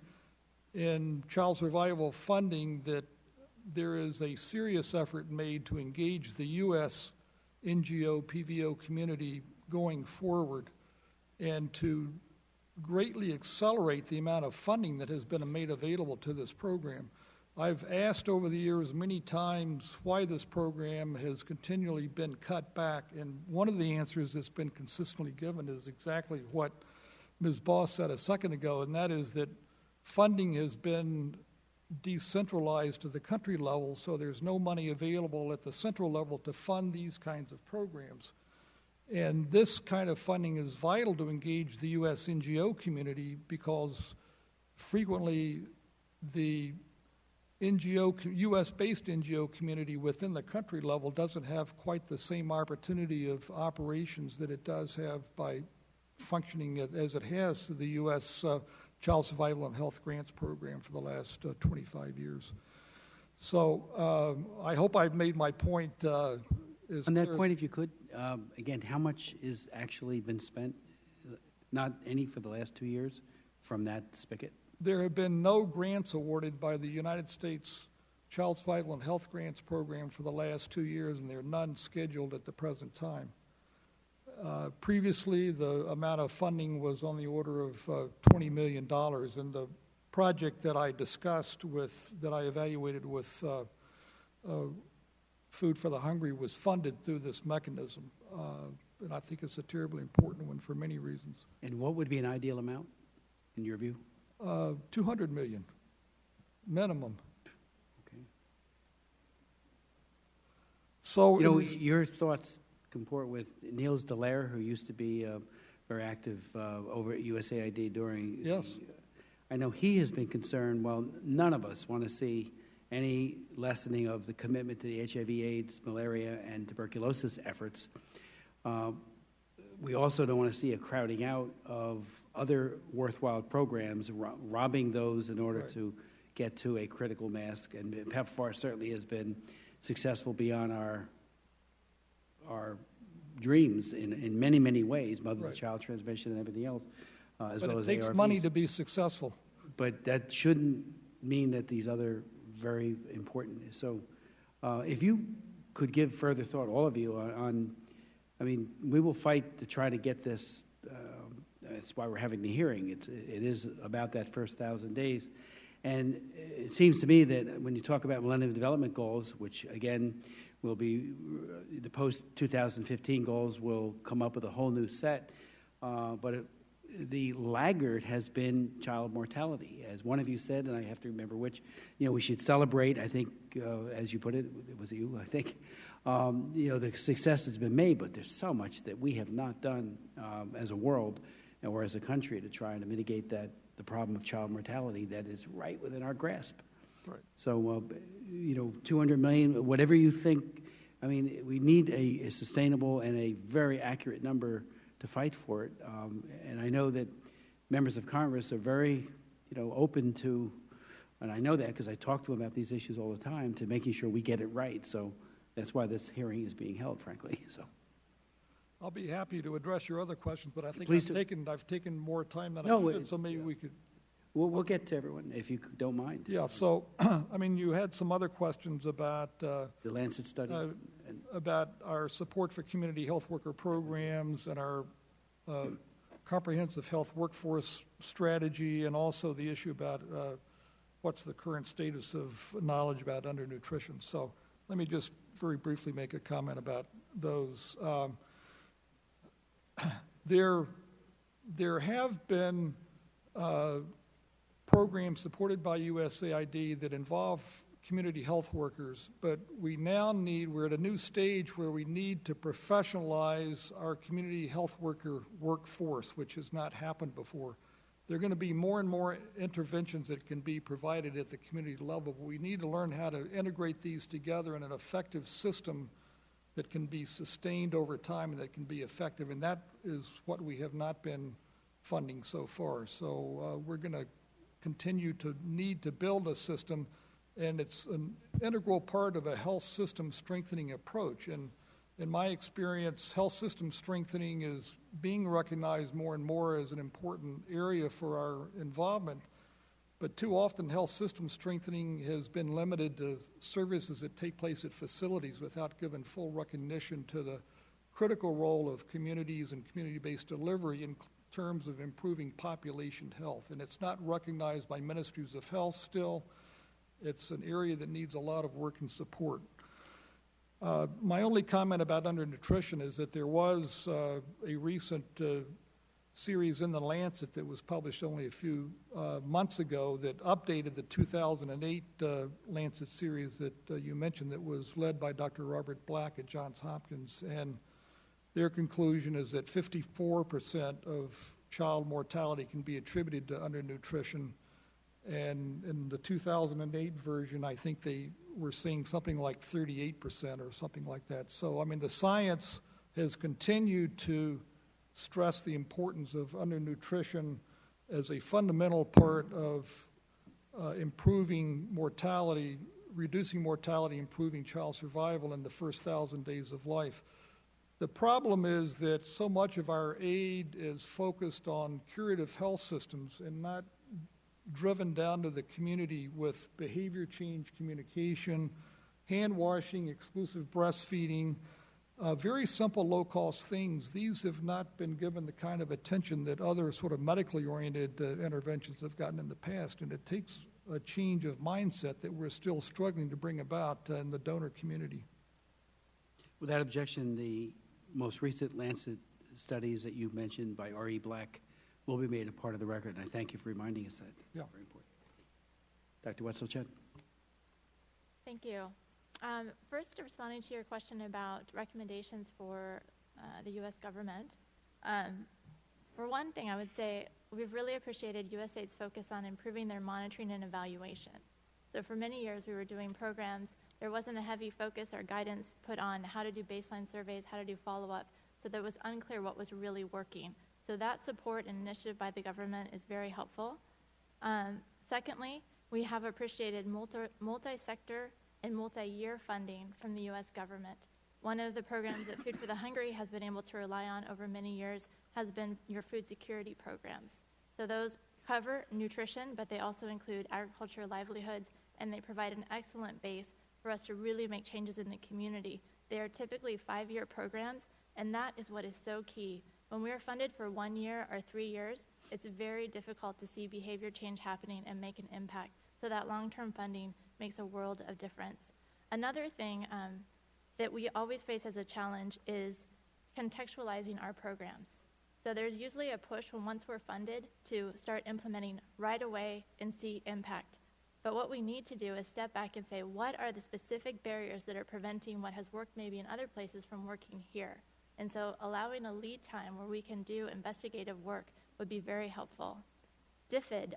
in child survival funding that there is a serious effort made to engage the U.S. NGO, PVO community going forward and to greatly accelerate the amount of funding that has been made available to this program. I've asked over the years many times why this program has continually been cut back, and one of the answers that's been consistently given is exactly what Ms. Boss said a second ago, and that is that funding has been decentralized to the country level, so there's no money available at the central level to fund these kinds of programs. And this kind of funding is vital to engage the U.S. NGO community because frequently the U.S.-based NGO community within the country level doesn't have quite the same opportunity of operations that it does have by functioning as it has through the U.S. Child Survival and Health Grants Program for the last 25 years. So I hope I've made my point. On that point, if you could, again, how much is actually been spent? Not any for the last 2 years from that spigot? There have been no grants awarded by the United States Child Survival and Health Grants Program for the last 2 years, and there are none scheduled at the present time. Previously, the amount of funding was on the order of $20 million, and the project that I discussed that I evaluated with Food for the Hungry was funded through this mechanism, and I think it's a terribly important one for many reasons. And what would be an ideal amount, in your view? $200 million, minimum. Okay. So, your thoughts comport with Niels Dallaire, who used to be very active over at USAID during. Yes. I know he has been concerned, well, none of us want to see any lessening of the commitment to the HIV/AIDS, malaria, and tuberculosis efforts. We also don't want to see a crowding out of other worthwhile programs, robbing those in order to get to a critical mass. And PEPFAR certainly has been successful beyond our dreams in many, many ways, mother-to-child transmission and everything else, as well as ARVs. But it takes money to be successful. But that shouldn't mean that these other very important. So if you could give further thought, all of you, on, I mean, we will fight to try to get this. That's why we're having the hearing. It is about that first 1,000 days. And it seems to me that when you talk about Millennium Development Goals, which again will be the post-2015 goals, will come up with a whole new set. But the laggard has been child mortality. As one of you said, and I have to remember which, we should celebrate, I think, as you put it, was it you, I think, the success that's been made, but there's so much that we have not done as a world or as a country to try to mitigate the problem of child mortality that is right within our grasp. Right. So, 200 million, whatever you think, I mean, we need a sustainable and a very accurate number to fight for it. And I know that members of Congress are very, open to, and I know that because I talk to them about these issues all the time, to making sure we get it right. So that's why this hearing is being held, frankly. So I'll be happy to address your other questions, but I think Please I've taken more time than No, I should, so maybe we could. We'll get to everyone, if you don't mind. Yeah, so, I mean, you had some other questions about The Lancet study. about our support for community health worker programs and our comprehensive health workforce strategy, and also the issue about what's the current status of knowledge about undernutrition. So let me just very briefly make a comment about those. There have been programs supported by USAID that involve community health workers, but we're at a new stage where we need to professionalize our community health worker workforce, which has not happened before. There are going to be more and more interventions that can be provided at the community level, but we need to learn how to integrate these together in an effective system that can be sustained over time and that can be effective, and that is what we have not been funding so far. So we're going to continue to need to build a system, and it's an integral part of a health system strengthening approach. And in my experience, health system strengthening is being recognized more and more as an important area for our involvement. But too often, health system strengthening has been limited to services that take place at facilities without giving full recognition to the critical role of communities and community-based delivery in terms of improving population health. And it's not recognized by ministries of health still. It's an area that needs a lot of work and support. My only comment about undernutrition is that there was a recent series in the Lancet that was published only a few months ago that updated the 2008 Lancet series that you mentioned, that was led by Dr. Robert Black at Johns Hopkins. And their conclusion is that 54% of child mortality can be attributed to undernutrition. And in the 2008 version, I think they were seeing something like 38% or something like that. So, I mean, the science has continued to stress the importance of undernutrition as a fundamental part of improving mortality, reducing mortality, improving child survival in the first 1,000 days of life. The problem is that so much of our aid is focused on curative health systems and not driven down to the community with behavior change communication, hand washing, exclusive breastfeeding, very simple, low-cost things. These have not been given the kind of attention that other sort of medically oriented interventions have gotten in the past, and it takes a change of mindset that we're still struggling to bring about in the donor community. Without objection, the most recent Lancet studies that you mentioned by R.E. Black will be made a part of the record, and I thank you for reminding us that. Yeah. Very important. Dr. Wetzel-Chen. Thank you. First, responding to your question about recommendations for the U.S. government. For one thing, I would say we've really appreciated USAID's focus on improving their monitoring and evaluation. So for many years, we were doing programs. There wasn't a heavy focus or guidance put on how to do baseline surveys, how to do follow-up, so that it was unclear what was really working. So that support and initiative by the government is very helpful. Secondly, we have appreciated multi-sector and multi-year funding from the U.S. government. One of the programs that Food for the Hungry has been able to rely on over many years has been your food security programs. So those cover nutrition, but they also include agriculture, livelihoods, and they provide an excellent base for us to really make changes in the community. They are typically 5-year programs, and that is what is so key. When we are funded for 1 year or 3 years, it's very difficult to see behavior change happening and make an impact. So that long-term funding makes a world of difference. Another thing that we always face as a challenge is contextualizing our programs. So there's usually a push when once we're funded to start implementing right away and see impact. But what we need to do is step back and say, what are the specific barriers that are preventing what has worked maybe in other places from working here? And so allowing a lead time where we can do investigative work would be very helpful. DFID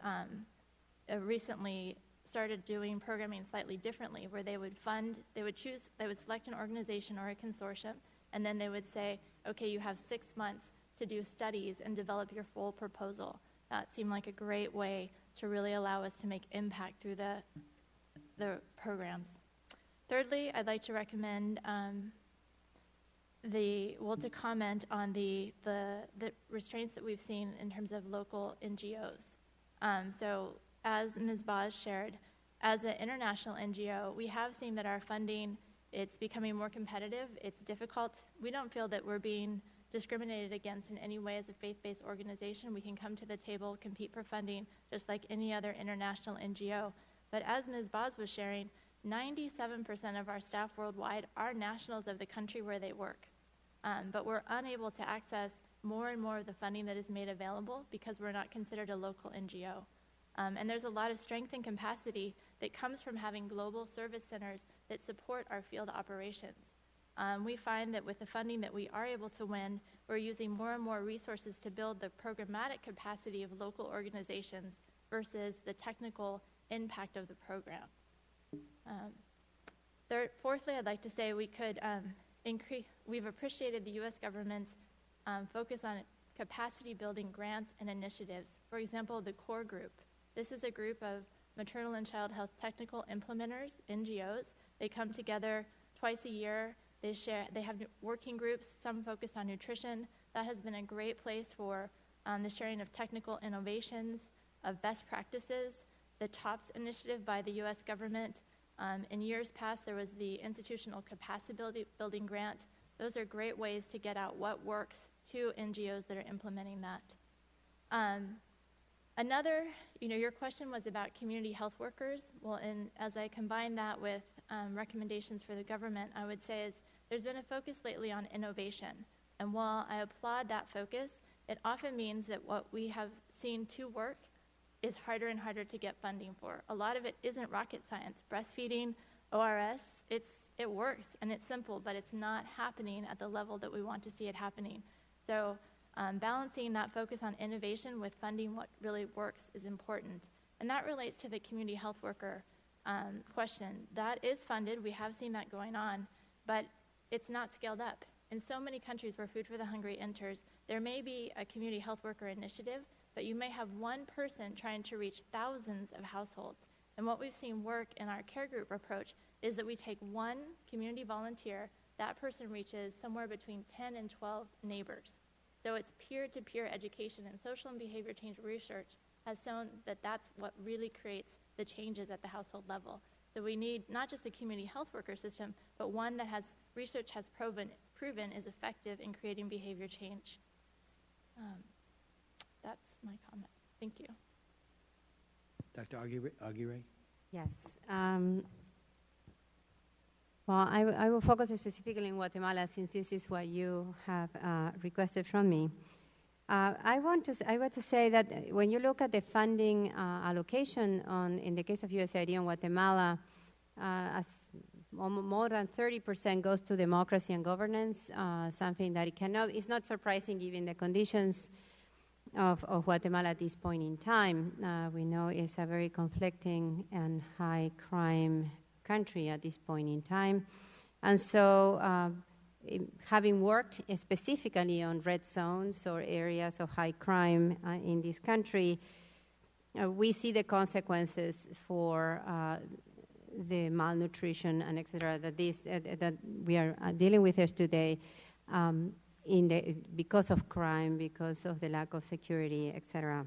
recently started doing programming slightly differently, where they would select an organization or a consortium, and then they would say, okay, you have 6 months to do studies and develop your full proposal. That seemed like a great way to really allow us to make impact through the programs. Thirdly, I'd like to recommend to comment on the restraints that we've seen in terms of local NGOs. So as Ms. Boz shared, as an international NGO, we have seen that our funding, it's becoming more competitive. It's difficult. We don't feel that we're being discriminated against in any way as a faith-based organization. We can come to the table, compete for funding, just like any other international NGO. But as Ms. Boz was sharing, 97% of our staff worldwide are nationals of the country where they work. But we're unable to access more and more of the funding that is made available because we're not considered a local NGO. And there's a lot of strength and capacity that comes from having global service centers that support our field operations. We find that with the funding that we are able to win, we're using more and more resources to build the programmatic capacity of local organizations versus the technical impact of the program. Fourthly, I'd like to say we've appreciated the U.S. government's focus on capacity building grants and initiatives. For example, the CORE group. This is a group of maternal and child health technical implementers, NGOs. They come together twice a year. They have working groups, some focused on nutrition. That has been a great place for the sharing of technical innovations, of best practices. The TOPS initiative by the U.S. government. In years past, there was the institutional capacity building grant. Those are great ways to get out what works to NGOs that are implementing that. Your question was about community health workers. Well, as I combine that with recommendations for the government, I would say there's been a focus lately on innovation. And while I applaud that focus, it often means that what we have seen to work is harder and harder to get funding for. A lot of it isn't rocket science. Breastfeeding, ORS, it works and it's simple, but it's not happening at the level that we want to see it happening. So balancing that focus on innovation with funding what really works is important. And that relates to the community health worker question. That is funded. We have seen that going on, but it's not scaled up. In so many countries where Food for the Hungry enters, there may be a community health worker initiative, but you may have one person trying to reach thousands of households. And what we've seen work in our care group approach is that we take one community volunteer, that person reaches somewhere between 10 and 12 neighbors. So it's peer-to-peer education, and social and behavior change research has shown that that's what really creates the changes at the household level. So we need not just a community health worker system, but one that research has proven is effective in creating behavior change. That's my comments. Thank you. Dr. Aguirre? Yes. Well, I will focus specifically in Guatemala since this is what you have requested from me. I want to say that when you look at the funding allocation in the case of USAID in Guatemala, as more than 30% goes to democracy and governance, something that is not surprising given the conditions of Guatemala at this point in time. We know it's a very conflicting and high crime country at this point in time. And so having worked specifically on red zones or areas of high crime in this country, we see the consequences for the malnutrition and et cetera that we are dealing with here today because of crime, because of the lack of security, et cetera.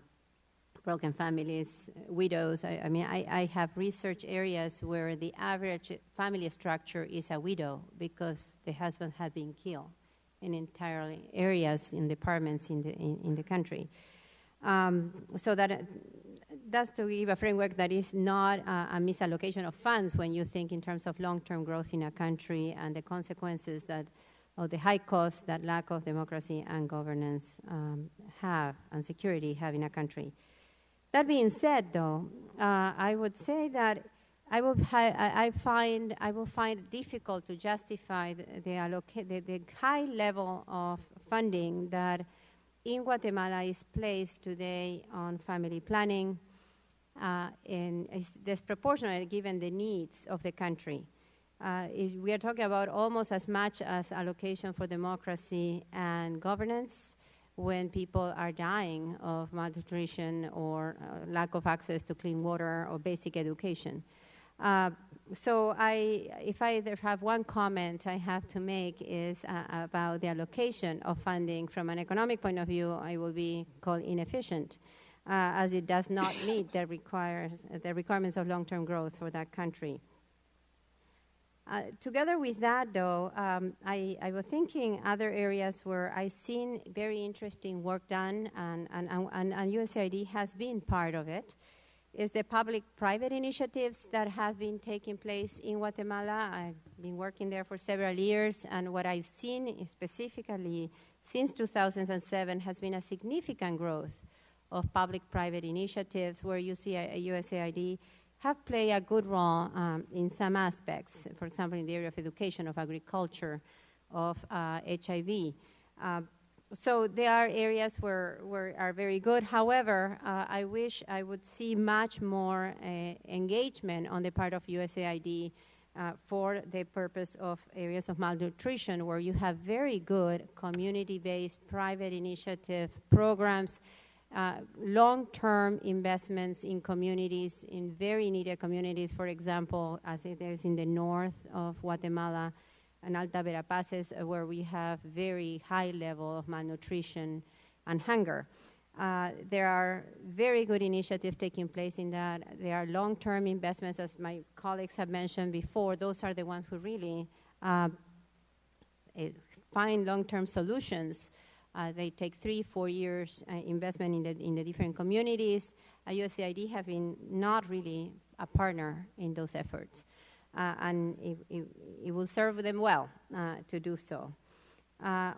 Broken families, widows. I have research areas where the average family structure is a widow because the husband had been killed in entire areas in departments in the country. So that's to give a framework that is not a misallocation of funds when you think in terms of long-term growth in a country and the consequences of the high cost that lack of democracy and governance have and security have in a country. That being said, though, I would say that I will find it difficult to justify the high level of funding that in Guatemala is placed today on family planning, and is disproportionate given the needs of the country. We are talking about almost as much as allocation for democracy and governance when people are dying of malnutrition or lack of access to clean water or basic education. So if I have one comment I have to make is about the allocation of funding from an economic point of view, I will be called inefficient, as it does not meet the requirements of long-term growth for that country. Together with that, though, I was thinking other areas where I've seen very interesting work done, and USAID has been part of it, is the public-private initiatives that have been taking place in Guatemala. I've been working there for several years, and what I've seen specifically since 2007 has been a significant growth of public-private initiatives where USAID have played a good role in some aspects, for example, in the area of education, of agriculture, of HIV. So there are areas where are very good. However, I wish I would see much more engagement on the part of USAID for the purpose of areas of malnutrition, where you have very good community-based private initiative programs, long-term investments in communities, in very needed communities, for example, as there's in the north of Guatemala, and Alta Verapaces, where we have very high level of malnutrition and hunger. There are very good initiatives taking place in that. There are long-term investments, as my colleagues have mentioned before. Those are the ones who really find long-term solutions. They take 3-4 years investment in the different communities. USAID have been not really a partner in those efforts. And it will serve them well to do so.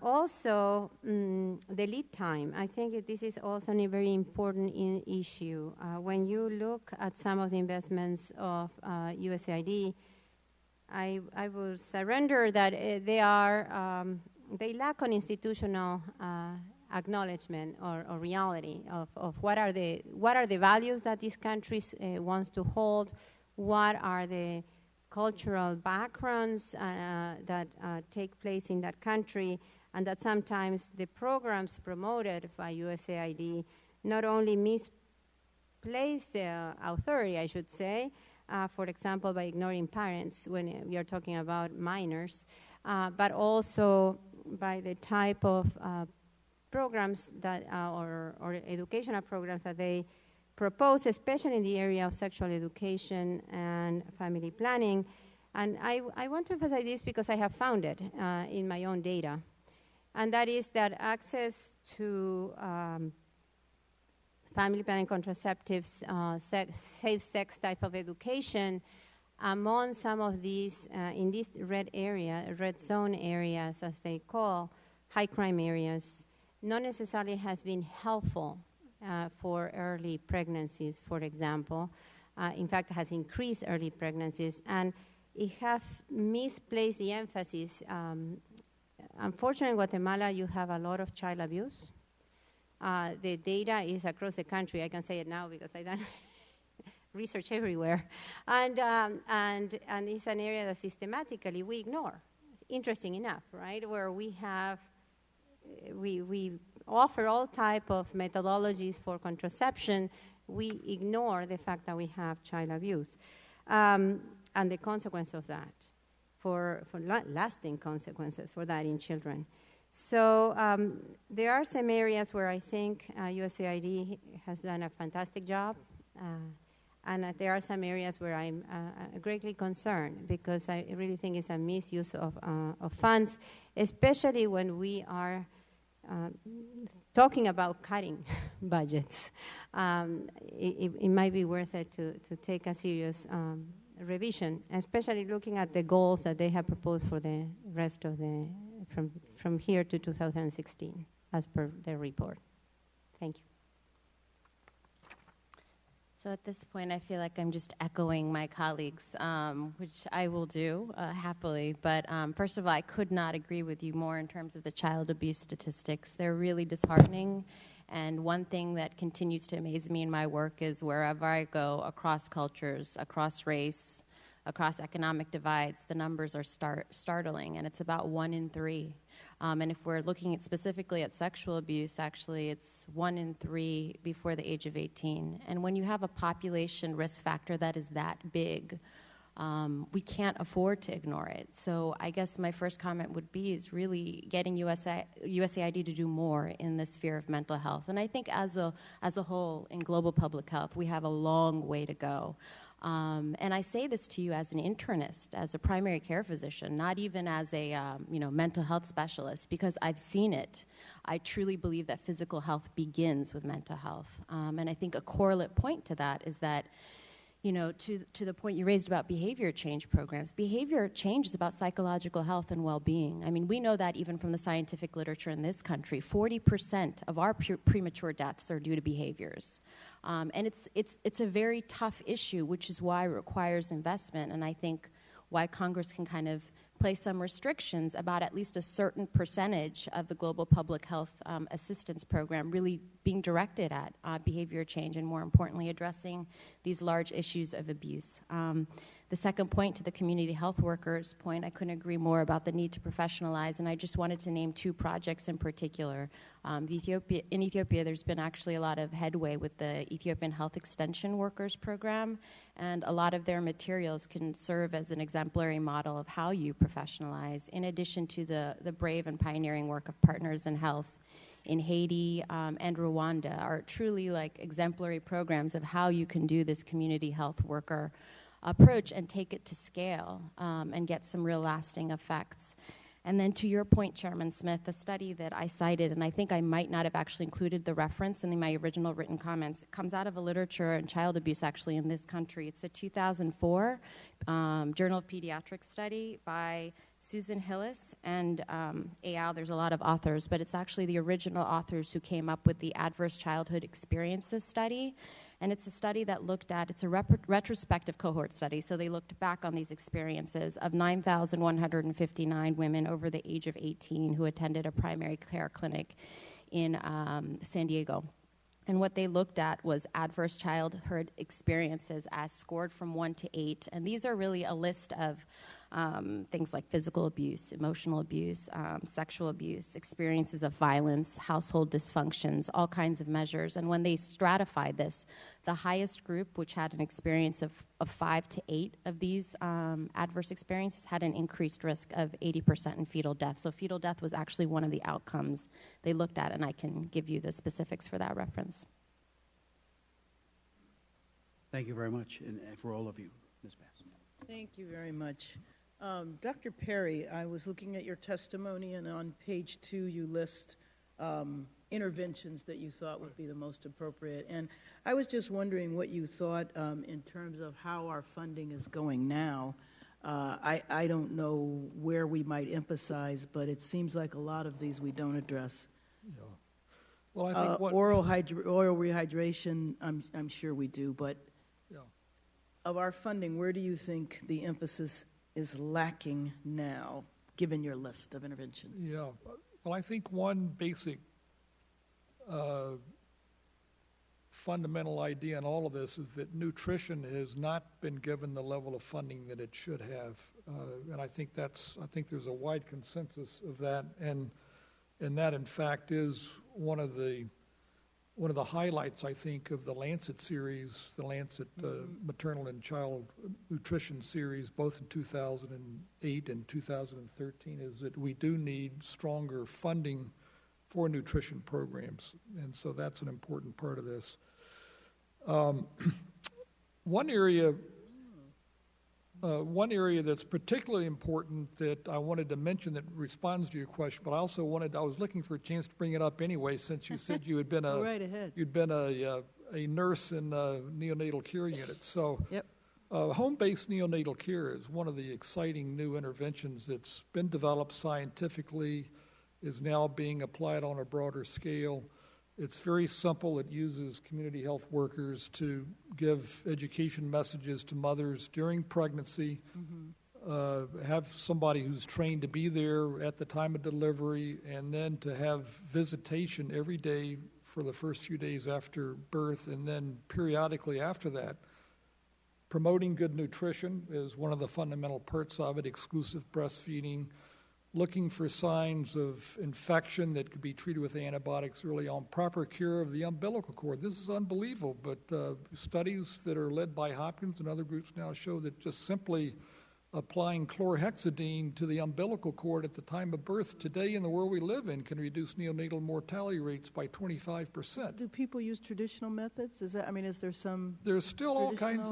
Also, the lead time. I think this is also a very important issue. When you look at some of the investments of USAID, I will surrender that they lack on institutional acknowledgement or reality of what are the values that these countries wants to hold, what are the cultural backgrounds that take place in that country, and that sometimes the programs promoted by USAID not only misplace the authority, I should say, for example, by ignoring parents when we are talking about minors, but also by the type of programs that or educational programs that they propose, especially in the area of sexual education and family planning. And I want to emphasize this because I have found it in my own data. And that is that access to family planning contraceptives, safe sex type of education among some of these, in this red zone areas, as they call, high crime areas, not necessarily has been helpful for early pregnancies, for example. In fact, it has increased early pregnancies, and it has misplaced the emphasis. Unfortunately, in Guatemala, you have a lot of child abuse. The data is across the country. I can say it now because I've done research everywhere. And it's an area that systematically we ignore. Interesting enough, right? Where we offer all type of methodologies for contraception, we ignore the fact that we have child abuse and the consequence of that, for lasting consequences for that in children. So there are some areas where I think USAID has done a fantastic job, and there are some areas where I'm greatly concerned because I really think it's a misuse of funds, especially when we are talking about cutting budgets. It might be worth it to take a serious revision, especially looking at the goals that they have proposed for the rest of from here to 2016, as per their report. Thank you. So at this point, I feel like I'm just echoing my colleagues, which I will do happily. But first of all, I could not agree with you more in terms of the child abuse statistics. They're really disheartening. And one thing that continues to amaze me in my work is wherever I go, across cultures, across race, across economic divides, the numbers are startling, and it's about 1 in 3. And if we're looking at specifically at sexual abuse, actually it's 1 in 3 before the age of 18. And when you have a population risk factor that is that big, we can't afford to ignore it. So I guess my first comment would be is really getting USAID to do more in the sphere of mental health. And I think as a whole in global public health, we have a long way to go. And I say this to you as an internist, as a primary care physician, not even as a mental health specialist, because I've seen it. I truly believe that physical health begins with mental health. And I think a correlate point to that is that, to the point you raised about behavior change programs, behavior change is about psychological health and well-being. I mean, we know that even from the scientific literature in this country, 40% of our premature deaths are due to behaviors. And it's a very tough issue, which is why it requires investment, and I think why Congress can kind of place some restrictions about at least a certain percentage of the global public health assistance program really being directed at behavior change and, more importantly, addressing these large issues of abuse. The second point, to the community health workers point, I couldn't agree more about the need to professionalize, and I just wanted to name 2 projects in particular. In Ethiopia, there's been actually a lot of headway with the Ethiopian Health Extension Workers Program, and a lot of their materials can serve as an exemplary model of how you professionalize, in addition to the brave and pioneering work of Partners in Health in Haiti and Rwanda are truly like exemplary programs of how you can do this community health worker approach and take it to scale and get some real lasting effects. And then to your point, Chairman Smith, the study that I cited, and I think I might not have actually included the reference in my original written comments, it comes out of a literature on child abuse actually in this country. It's a 2004 Journal of Pediatrics study by Susan Hillis and al. There's a lot of authors, but it's actually the original authors who came up with the Adverse Childhood Experiences study. And it's a study that looked at, it's a retrospective cohort study, so they looked back on these experiences of 9,159 women over the age of 18 who attended a primary care clinic in San Diego. And what they looked at was adverse childhood experiences as scored from 1 to 8. And these are really a list of things like physical abuse, emotional abuse, sexual abuse, experiences of violence, household dysfunctions, all kinds of measures. And when they stratified this, the highest group, which had an experience of 5 to 8 of these adverse experiences, had an increased risk of 80% in fetal death. So fetal death was actually one of the outcomes they looked at, and I can give you the specifics for that reference. Thank you very much, and for all of you, Ms. Bass. Thank you very much. Dr. Perry, I was looking at your testimony, and on page 2 you list interventions that you thought would be the most appropriate. And I was just wondering what you thought in terms of how our funding is going now. I don't know where we might emphasize, but it seems like a lot of these we don't address. Yeah. Well, I think oral rehydration, I'm sure we do, but yeah. Of our funding, where do you think the emphasis is lacking now, given your list of interventions? Yeah. Well, I think one basic fundamental idea in all of this is that nutrition has not been given the level of funding that it should have, and I think there's a wide consensus of that, and that in fact is one of the highlights, I think, of the Lancet series, the Lancet Maternal and Child Nutrition series, both in 2008 and 2013, is that we do need stronger funding for nutrition programs, and so that's an important part of this. One area that's particularly important that I wanted to mention that responds to your question, but I was looking for a chance to bring it up anyway, since you said you had been Go right ahead. you'd been a nurse in the neonatal care unit. So Yep. home-based neonatal care is one of the exciting new interventions that's been developed scientifically, is now being applied on a broader scale. It's very simple. It uses community health workers to give education messages to mothers during pregnancy, have somebody who's trained to be there at the time of delivery, and then to have visitation every day for the first few days after birth, and then periodically after that. Promoting good nutrition is one of the fundamental parts of it, exclusive breastfeeding, looking for signs of infection that could be treated with antibiotics early on, proper care of the umbilical cord. This is unbelievable, but studies that are led by Hopkins and other groups now show that just simply applying chlorhexidine to the umbilical cord at the time of birth today in the world we live in can reduce neonatal mortality rates by 25%. Do people use traditional methods? Is there some? There's still all kinds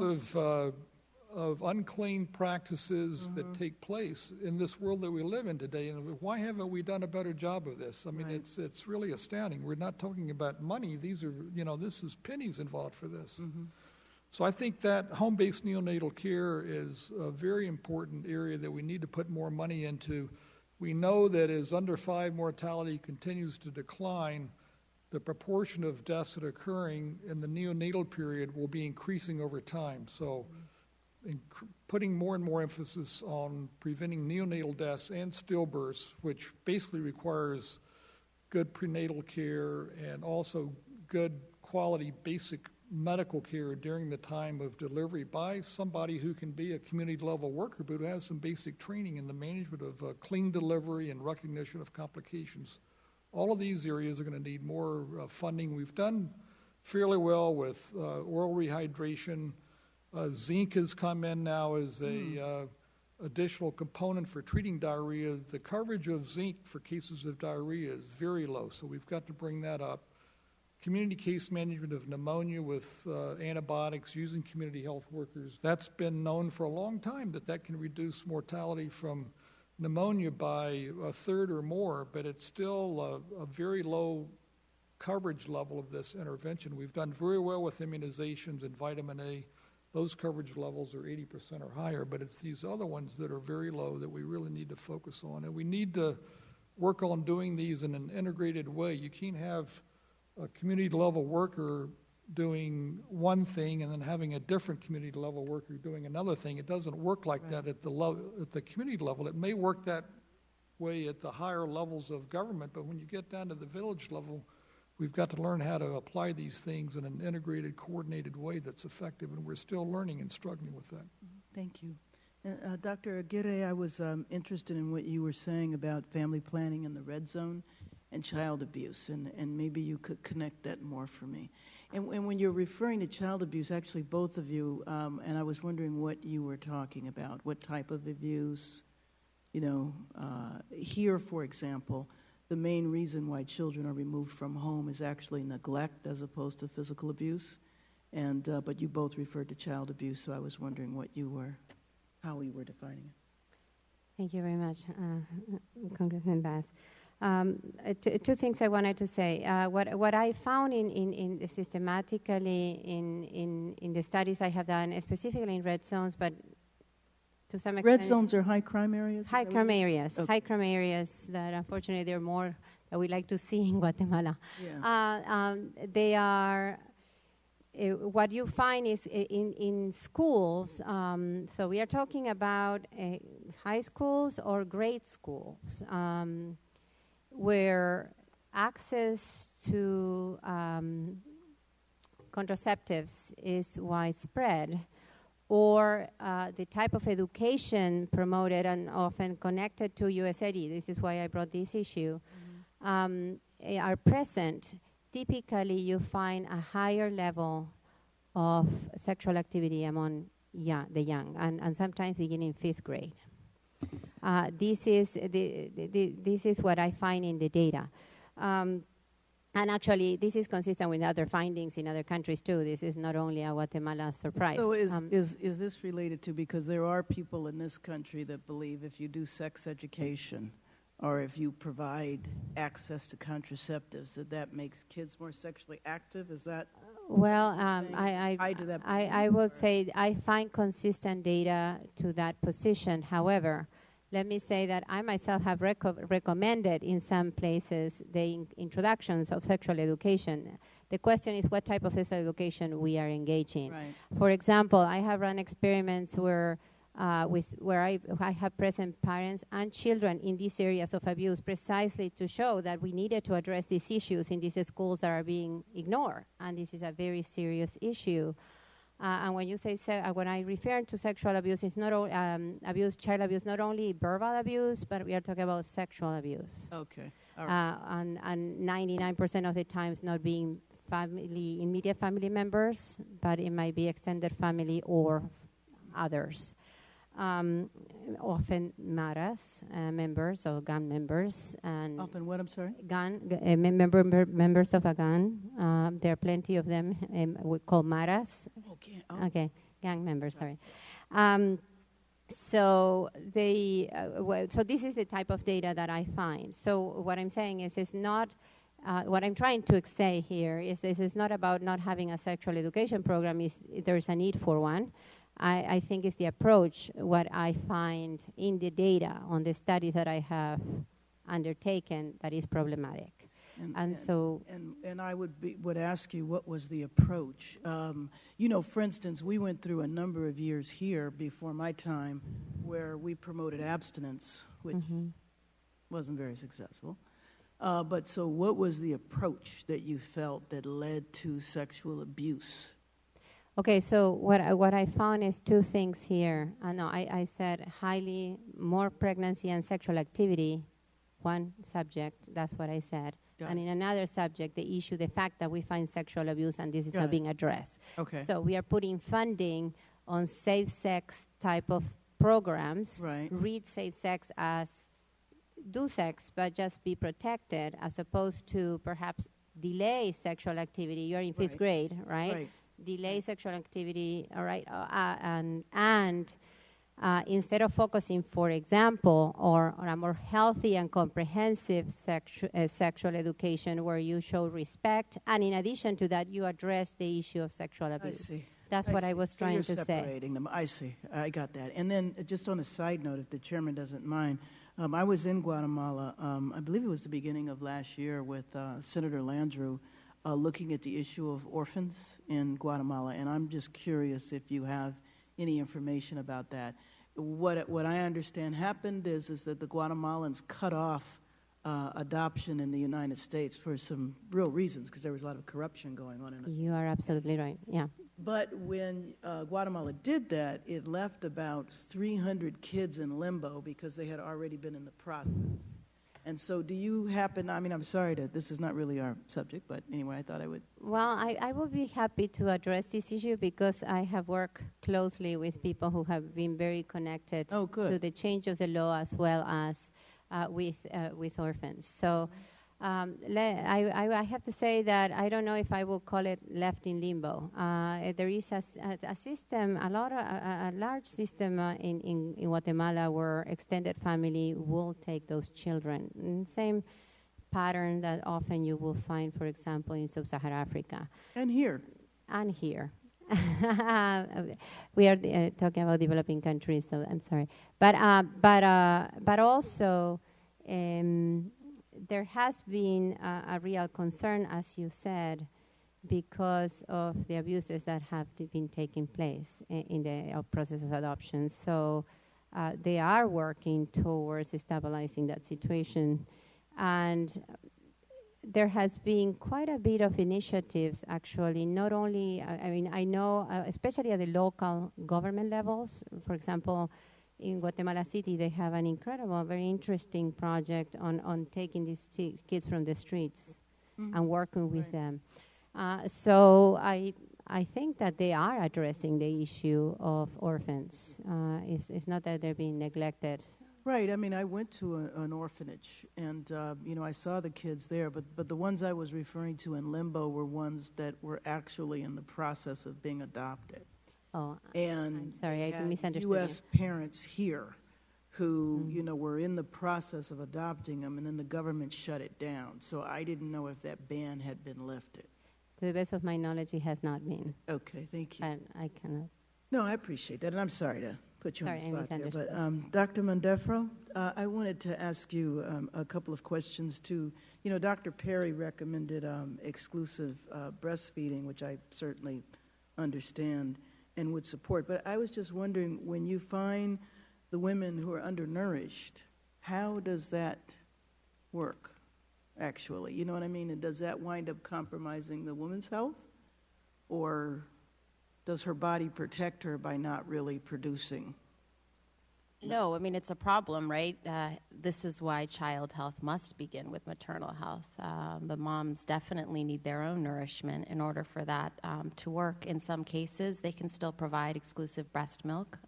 of unclean practices that take place in this world that we live in today, and why haven't we done a better job of this? I mean, Right. it's really astounding. We're not talking about money. These are, this is pennies involved for this. So I think that home-based neonatal care is a very important area that we need to put more money into. We know that as under 5 mortality continues to decline, the proportion of deaths that are occurring in the neonatal period will be increasing over time. So putting more and more emphasis on preventing neonatal deaths and stillbirths, which basically requires good prenatal care and also good quality basic medical care during the time of delivery by somebody who can be a community level worker but who has some basic training in the management of clean delivery and recognition of complications. All of these areas are going to need more funding. We've done fairly well with oral rehydration. Zinc has come in now as a additional component for treating diarrhea. The coverage of zinc for cases of diarrhea is very low, so we've got to bring that up. Community case management of pneumonia with antibiotics using community health workers. That's been known for a long time that can reduce mortality from pneumonia by a third or more, but it's still a very low coverage level of this intervention. We've done very well with immunizations and vitamin A. Those coverage levels are 80% or higher, but it's these other ones that are very low that we really need to focus on. And we need to work on doing these in an integrated way. You can't have a community level worker doing one thing and then having a different community level worker doing another thing. It doesn't work like that at the community level. It may work that way at the higher levels of government, but when you get down to the village level, we've got to learn how to apply these things in an integrated, coordinated way that's effective, and we're still learning and struggling with that. Thank you. Dr. Aguirre, I was interested in what you were saying about family planning in the red zone and child abuse, and maybe you could connect that more for me. And when you're referring to child abuse, actually both of you, and I was wondering what you were talking about, what type of abuse, here, for example, the main reason why children are removed from home is actually neglect as opposed to physical abuse, but you both referred to child abuse, so I was wondering how you were defining it. Thank you very much, Congressman Bass. Two things I wanted to say. What I found in systematically in the studies I have done, specifically in red zones, but to some extent, red zones are high crime areas? High crime areas. Okay. High crime areas that unfortunately there are more that we like to see in Guatemala. Yeah. They are. What you find is in schools, so we are talking about high schools or grade schools, where access to contraceptives is widespread, or the type of education promoted and often connected to USAID, this is why I brought this issue, are present, typically you find a higher level of sexual activity among the young, and sometimes beginning 5th grade. This is what I find in the data. And actually, this is consistent with other findings in other countries, too. This is not only a Guatemala surprise. So is this related to, because there are people in this country that believe if you do sex education or if you provide access to contraceptives, that makes kids more sexually active? Is that? Well, I would say I find consistent data to that position. However, let me say that I myself have recommended in some places the introductions of sexual education. The question is what type of sexual education we are engaging. Right. For example, I have run experiments where I have present parents and children in these areas of abuse precisely to show that we needed to address these issues in these schools that are being ignored. And this is a very serious issue. And when you say when I refer to sexual abuse, it's not child abuse, not only verbal abuse, but we are talking about sexual abuse. Okay. All right. And 99% of the times not being immediate family members, but it might be extended family or others. Often Maras members or gang members. And often what, I'm sorry? Members of a gang. There are plenty of them. We call Maras. Okay. Okay, gang members, sorry. So this is the type of data that I find. So what I'm saying is it's not, what I'm trying to say here is this is not about not having a sexual education program. There's a need for one. I think it's the approach, what I find in the data on the studies that I have undertaken that is problematic. And I would ask you, what was the approach? For instance, we went through a number of years here before my time where we promoted abstinence, which wasn't very successful. But so what was the approach that you felt that led to sexual abuse? Okay, so what I found is two things here. I said highly more pregnancy and sexual activity, one subject, that's what I said. And in another subject, the fact that we find sexual abuse and this is not being addressed. Okay. So we are putting funding on safe sex type of programs. Right. Read safe sex as do sex, but just be protected, as opposed to perhaps delay sexual activity. You're in 5th grade, right? Right. Delay sexual activity, all right, and instead of focusing, for example, on a more healthy and comprehensive sexual education where you show respect, and in addition to that, you address the issue of sexual abuse. I see. That's what I was trying to say. You're separating them. I see. I got that. And then just on a side note, if the chairman doesn't mind, I was in Guatemala, I believe it was the beginning of last year with Senator Landrieu, looking at the issue of orphans in Guatemala, and I'm just curious if you have any information about that. What I understand happened is that the Guatemalans cut off adoption in the United States for some real reasons, because there was a lot of corruption going on in it. You are absolutely right, yeah. But when Guatemala did that, it left about 300 kids in limbo because they had already been in the process. And so do you happen, I'm sorry, this is not really our subject, but anyway, I thought I would. Well, I would be happy to address this issue because I have worked closely with people who have been very connected to the change of the law as well as with orphans. So I have to say that I don't know if I will call it left in limbo. There is a system, a large system in Guatemala where extended family will take those children. Same pattern that often you will find, for example, in Sub-Saharan Africa. And here. And here. We are talking about developing countries, so I'm sorry. But also, there has been a real concern, as you said, because of the abuses that have been taking place in the process of adoption. So they are working towards stabilizing that situation. And there has been quite a bit of initiatives, actually, not only, I know, especially at the local government levels. For example, in Guatemala City, they have an incredible, very interesting project on taking these kids from the streets and working with them. So I think that they are addressing the issue of orphans. It's not that they're being neglected. Right. I mean, I went to an orphanage, and I saw the kids there. But the ones I was referring to in limbo were ones that were actually in the process of being adopted. Oh, And I'm sorry, I misunderstood U.S. parents here who were in the process of adopting them, and then the government shut it down. So I didn't know if that ban had been lifted. To the best of my knowledge, it has not been. Okay, thank you. And I cannot. No, I appreciate that, and I'm sorry to put you on the Sorry, I spot there. But misunderstood. Dr. Mondefro, I wanted to ask you a couple of questions too. Dr. Perry recommended exclusive breastfeeding, which I certainly understand and would support. But I was just wondering, when you find the women who are undernourished, how does that work, actually? You know what I mean? And does that wind up compromising the woman's health? Or does her body protect her by not really producing? No, I mean, it's a problem, right? This is why child health must begin with maternal health. The moms definitely need their own nourishment in order for that to work. In some cases, they can still provide exclusive breast milk.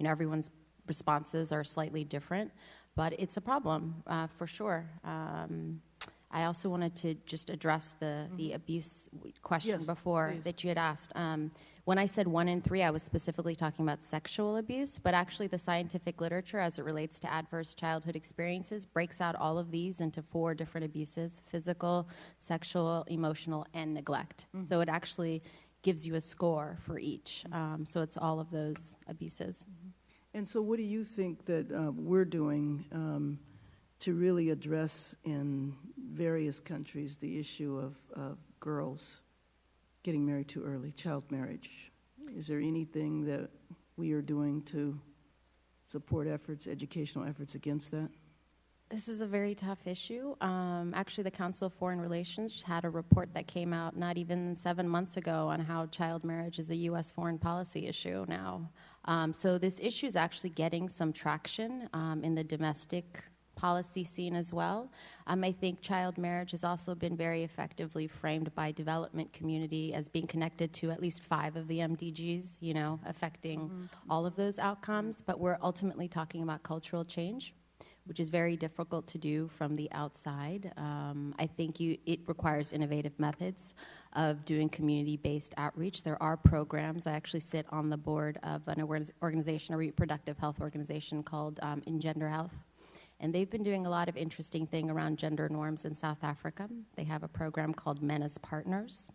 Everyone's responses are slightly different, but it's a problem for sure. I also wanted to just address the abuse question before that you had asked. When I said 1 in 3, I was specifically talking about sexual abuse, but actually the scientific literature as it relates to adverse childhood experiences breaks out all of these into 4 different abuses: physical, sexual, emotional, and neglect. So it actually gives you a score for each. So it's all of those abuses. And so what do you think that we're doing to really address in various countries the issue of girls getting married too early, child marriage? Is there anything that we are doing to support efforts, educational efforts against that? This is a very tough issue. Actually, the Council of Foreign Relations had a report that came out not even 7 months ago on how child marriage is a U.S. foreign policy issue now. So this issue is actually getting some traction in the domestic policy scene as well. I think child marriage has also been very effectively framed by development community as being connected to at least 5 of the MDGs, affecting all of those outcomes. But we're ultimately talking about cultural change, which is very difficult to do from the outside. I think it requires innovative methods of doing community-based outreach. There are programs. I actually sit on the board of an organization, a reproductive health organization called Engender Health. And they've been doing a lot of interesting thing around gender norms in South Africa. They have a program called Men as Partners,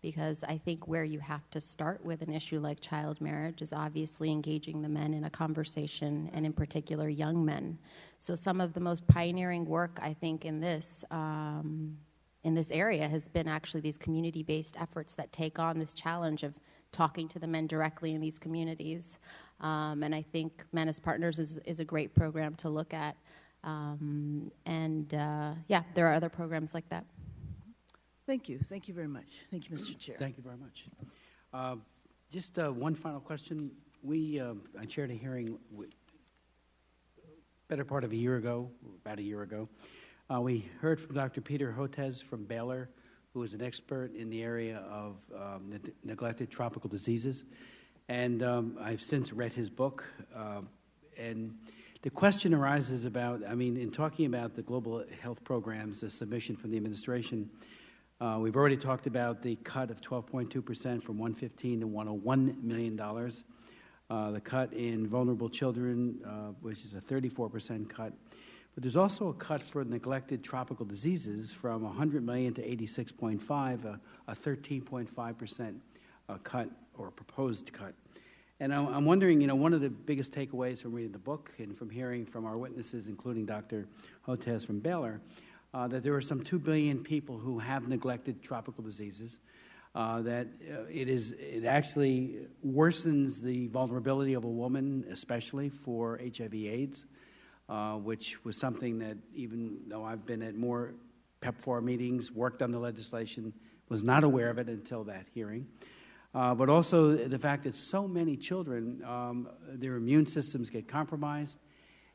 because I think where you have to start with an issue like child marriage is obviously engaging the men in a conversation, and in particular young men. So some of the most pioneering work, I think, in this area has been actually these community-based efforts that take on this challenge of talking to the men directly in these communities. And I think Men as Partners is a great program to look at. There are other programs like that. Thank you. Thank you very much. Thank you, Mr. Chair. Thank you very much. Just one final question. I chaired a hearing better part of a year ago, about a year ago. We heard from Dr. Peter Hotez from Baylor, who is an expert in the area of neglected tropical diseases. And I've since read his book. And the question arises about, in talking about the global health programs, the submission from the administration, we've already talked about the cut of 12.2% from $115 to $101 million. The cut in vulnerable children, which is a 34% cut. But there's also a cut for neglected tropical diseases from $100 million to $86.5, a 13.5% cut or proposed cut. And I'm wondering, one of the biggest takeaways from reading the book and from hearing from our witnesses, including Dr. Hotez from Baylor, that there are some 2 billion people who have neglected tropical diseases, that it actually worsens the vulnerability of a woman, especially for HIV/AIDS, which was something that, even though I've been at more PEPFAR meetings, worked on the legislation, was not aware of it until that hearing. But also the fact that so many children, their immune systems get compromised.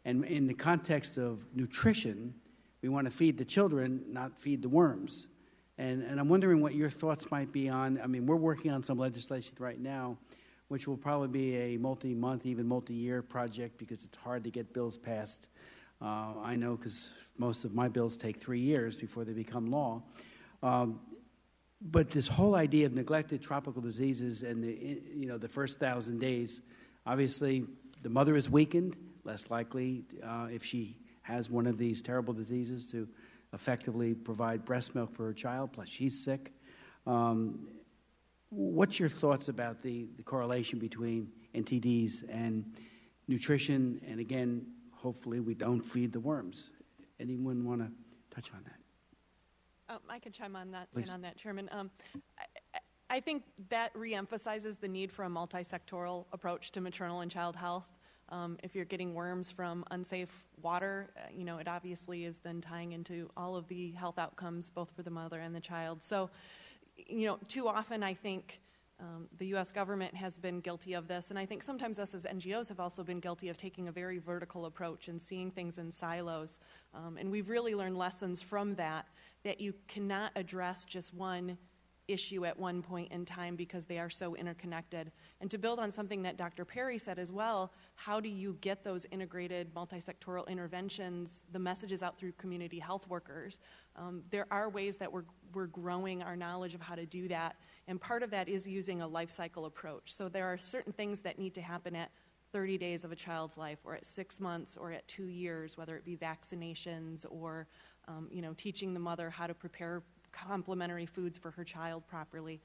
And in the context of nutrition, we want to feed the children, not feed the worms. And I'm wondering what your thoughts might be on, I mean, we're working on some legislation right now, which will probably be a multi-month, even multi-year project because it's hard to get bills passed. I know because most of my bills take 3 years before they become law. But this whole idea of neglected tropical diseases and the first 1,000 days, obviously the mother is weakened, less likely if she has one of these terrible diseases to effectively provide breast milk for her child, plus she's sick. What's your thoughts about the correlation between NTDs and nutrition? And again, hopefully we don't feed the worms. Anyone want to touch on that? I can chime on that, Please. on that, Chairman. I think that reemphasizes the need for a multi-sectoral approach to maternal and child health. If you're getting worms from unsafe water, it obviously is then tying into all of the health outcomes, both for the mother and the child. So, too often I think the U.S. government has been guilty of this, and I think sometimes us as NGOs have also been guilty of taking a very vertical approach and seeing things in silos. And we've really learned lessons from that you cannot address just one issue at one point in time because they are so interconnected. And to build on something that Dr. Perry said as well, how do you get those integrated multi-sectoral interventions, the messages out through community health workers? There are ways that we're growing our knowledge of how to do that, and part of that is using a life cycle approach. So there are certain things that need to happen at 30 days of a child's life, or at 6 months, or at 2 years, whether it be vaccinations or teaching the mother how to prepare complementary foods for her child properly.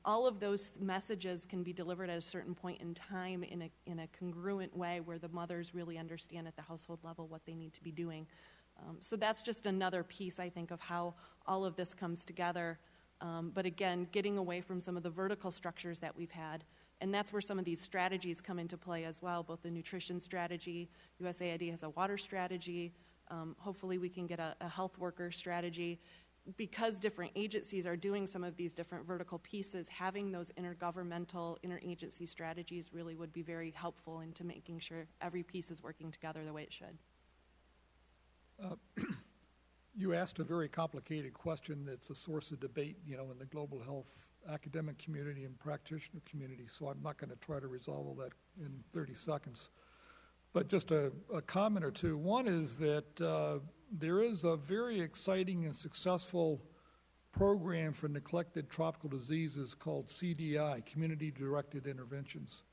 All of those messages can be delivered at a certain point in time in a congruent way where the mothers really understand at the household level what they need to be doing. So that's just another piece, I think, of how all of this comes together. But again, getting away from some of the vertical structures that we've had. And that's where some of these strategies come into play as well, both the nutrition strategy, USAID has a water strategy, hopefully we can get a health worker strategy. Because different agencies are doing some of these different vertical pieces, having those intergovernmental, interagency strategies really would be very helpful into making sure every piece is working together the way it should. You asked a very complicated question that's a source of debate, in the global health academic community and practitioner community, so I'm not going to try to resolve all that in 30 seconds. But just a comment or two. One is that there is a very exciting and successful program for neglected tropical diseases called CDI, Community Directed Interventions.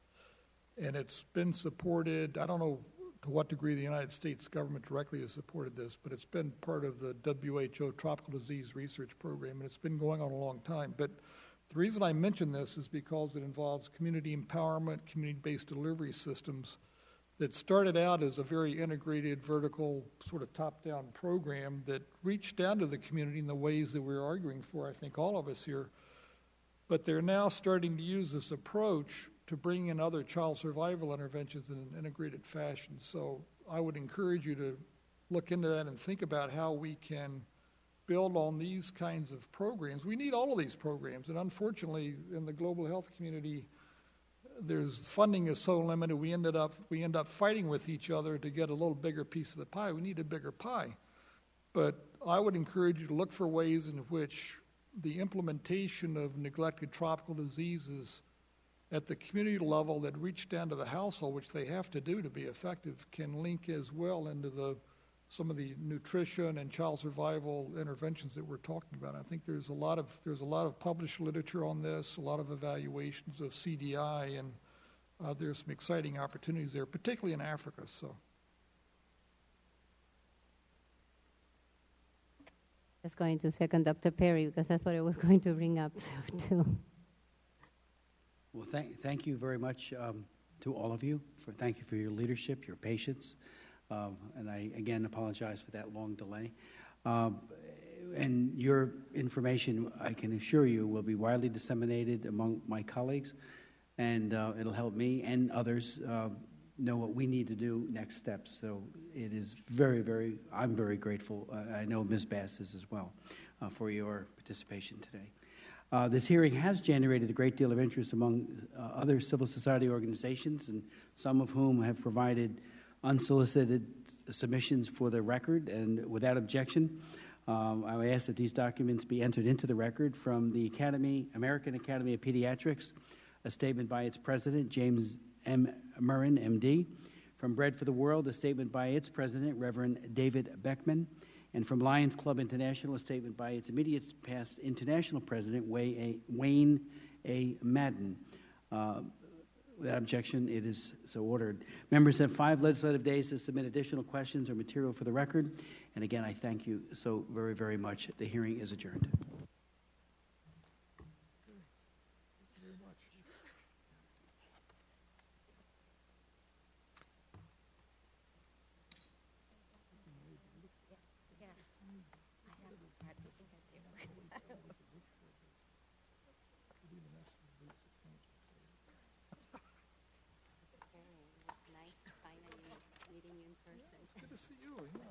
And it's been supported, I don't know to what degree the United States government directly has supported this, but it's been part of the WHO Tropical Disease Research Program, and it's been going on a long time. But the reason I mention this is because it involves community empowerment, community-based delivery systems that started out as a very integrated, vertical, sort of top-down program that reached down to the community in the ways that we're arguing for, I think, all of us here. But they're now starting to use this approach to bring in other child survival interventions in an integrated fashion. So I would encourage you to look into that and think about how we can build on these kinds of programs. We need all of these programs, and unfortunately, in the global health community, funding is so limited, we end up fighting with each other to get a little bigger piece of the pie. We need a bigger pie. But I would encourage you to look for ways in which the implementation of neglected tropical diseases at the community level that reach down to the household, which they have to do to be effective, can link as well into some of the nutrition and child survival interventions that we're talking about. I think there's a lot of published literature on this, a lot of evaluations of CDI, and there's some exciting opportunities there, particularly in Africa. So, I was going to second Dr. Perry because that's what I was going to bring up too. Well, thank you very much to all of you. Thank you for your leadership, your patience. And I, again, apologize for that long delay. And your information, I can assure you, will be widely disseminated among my colleagues, and it'll help me and others know what we need to do, next steps. So it is I'm very grateful. I know Ms. Bass is as well, for your participation today. This hearing has generated a great deal of interest among other civil society organizations, and some of whom have provided unsolicited submissions for the record. And without objection, I would ask that these documents be entered into the record. From the American Academy of Pediatrics, a statement by its president, James M. Murrin, M.D. From Bread for the World, a statement by its president, Reverend David Beckman. And from Lions Club International, a statement by its immediate past international president, Wayne A. Madden. Without objection, it is so ordered. Members have 5 legislative days to submit additional questions or material for the record. And again, I thank you so very, very much. The hearing is adjourned. Good to see you.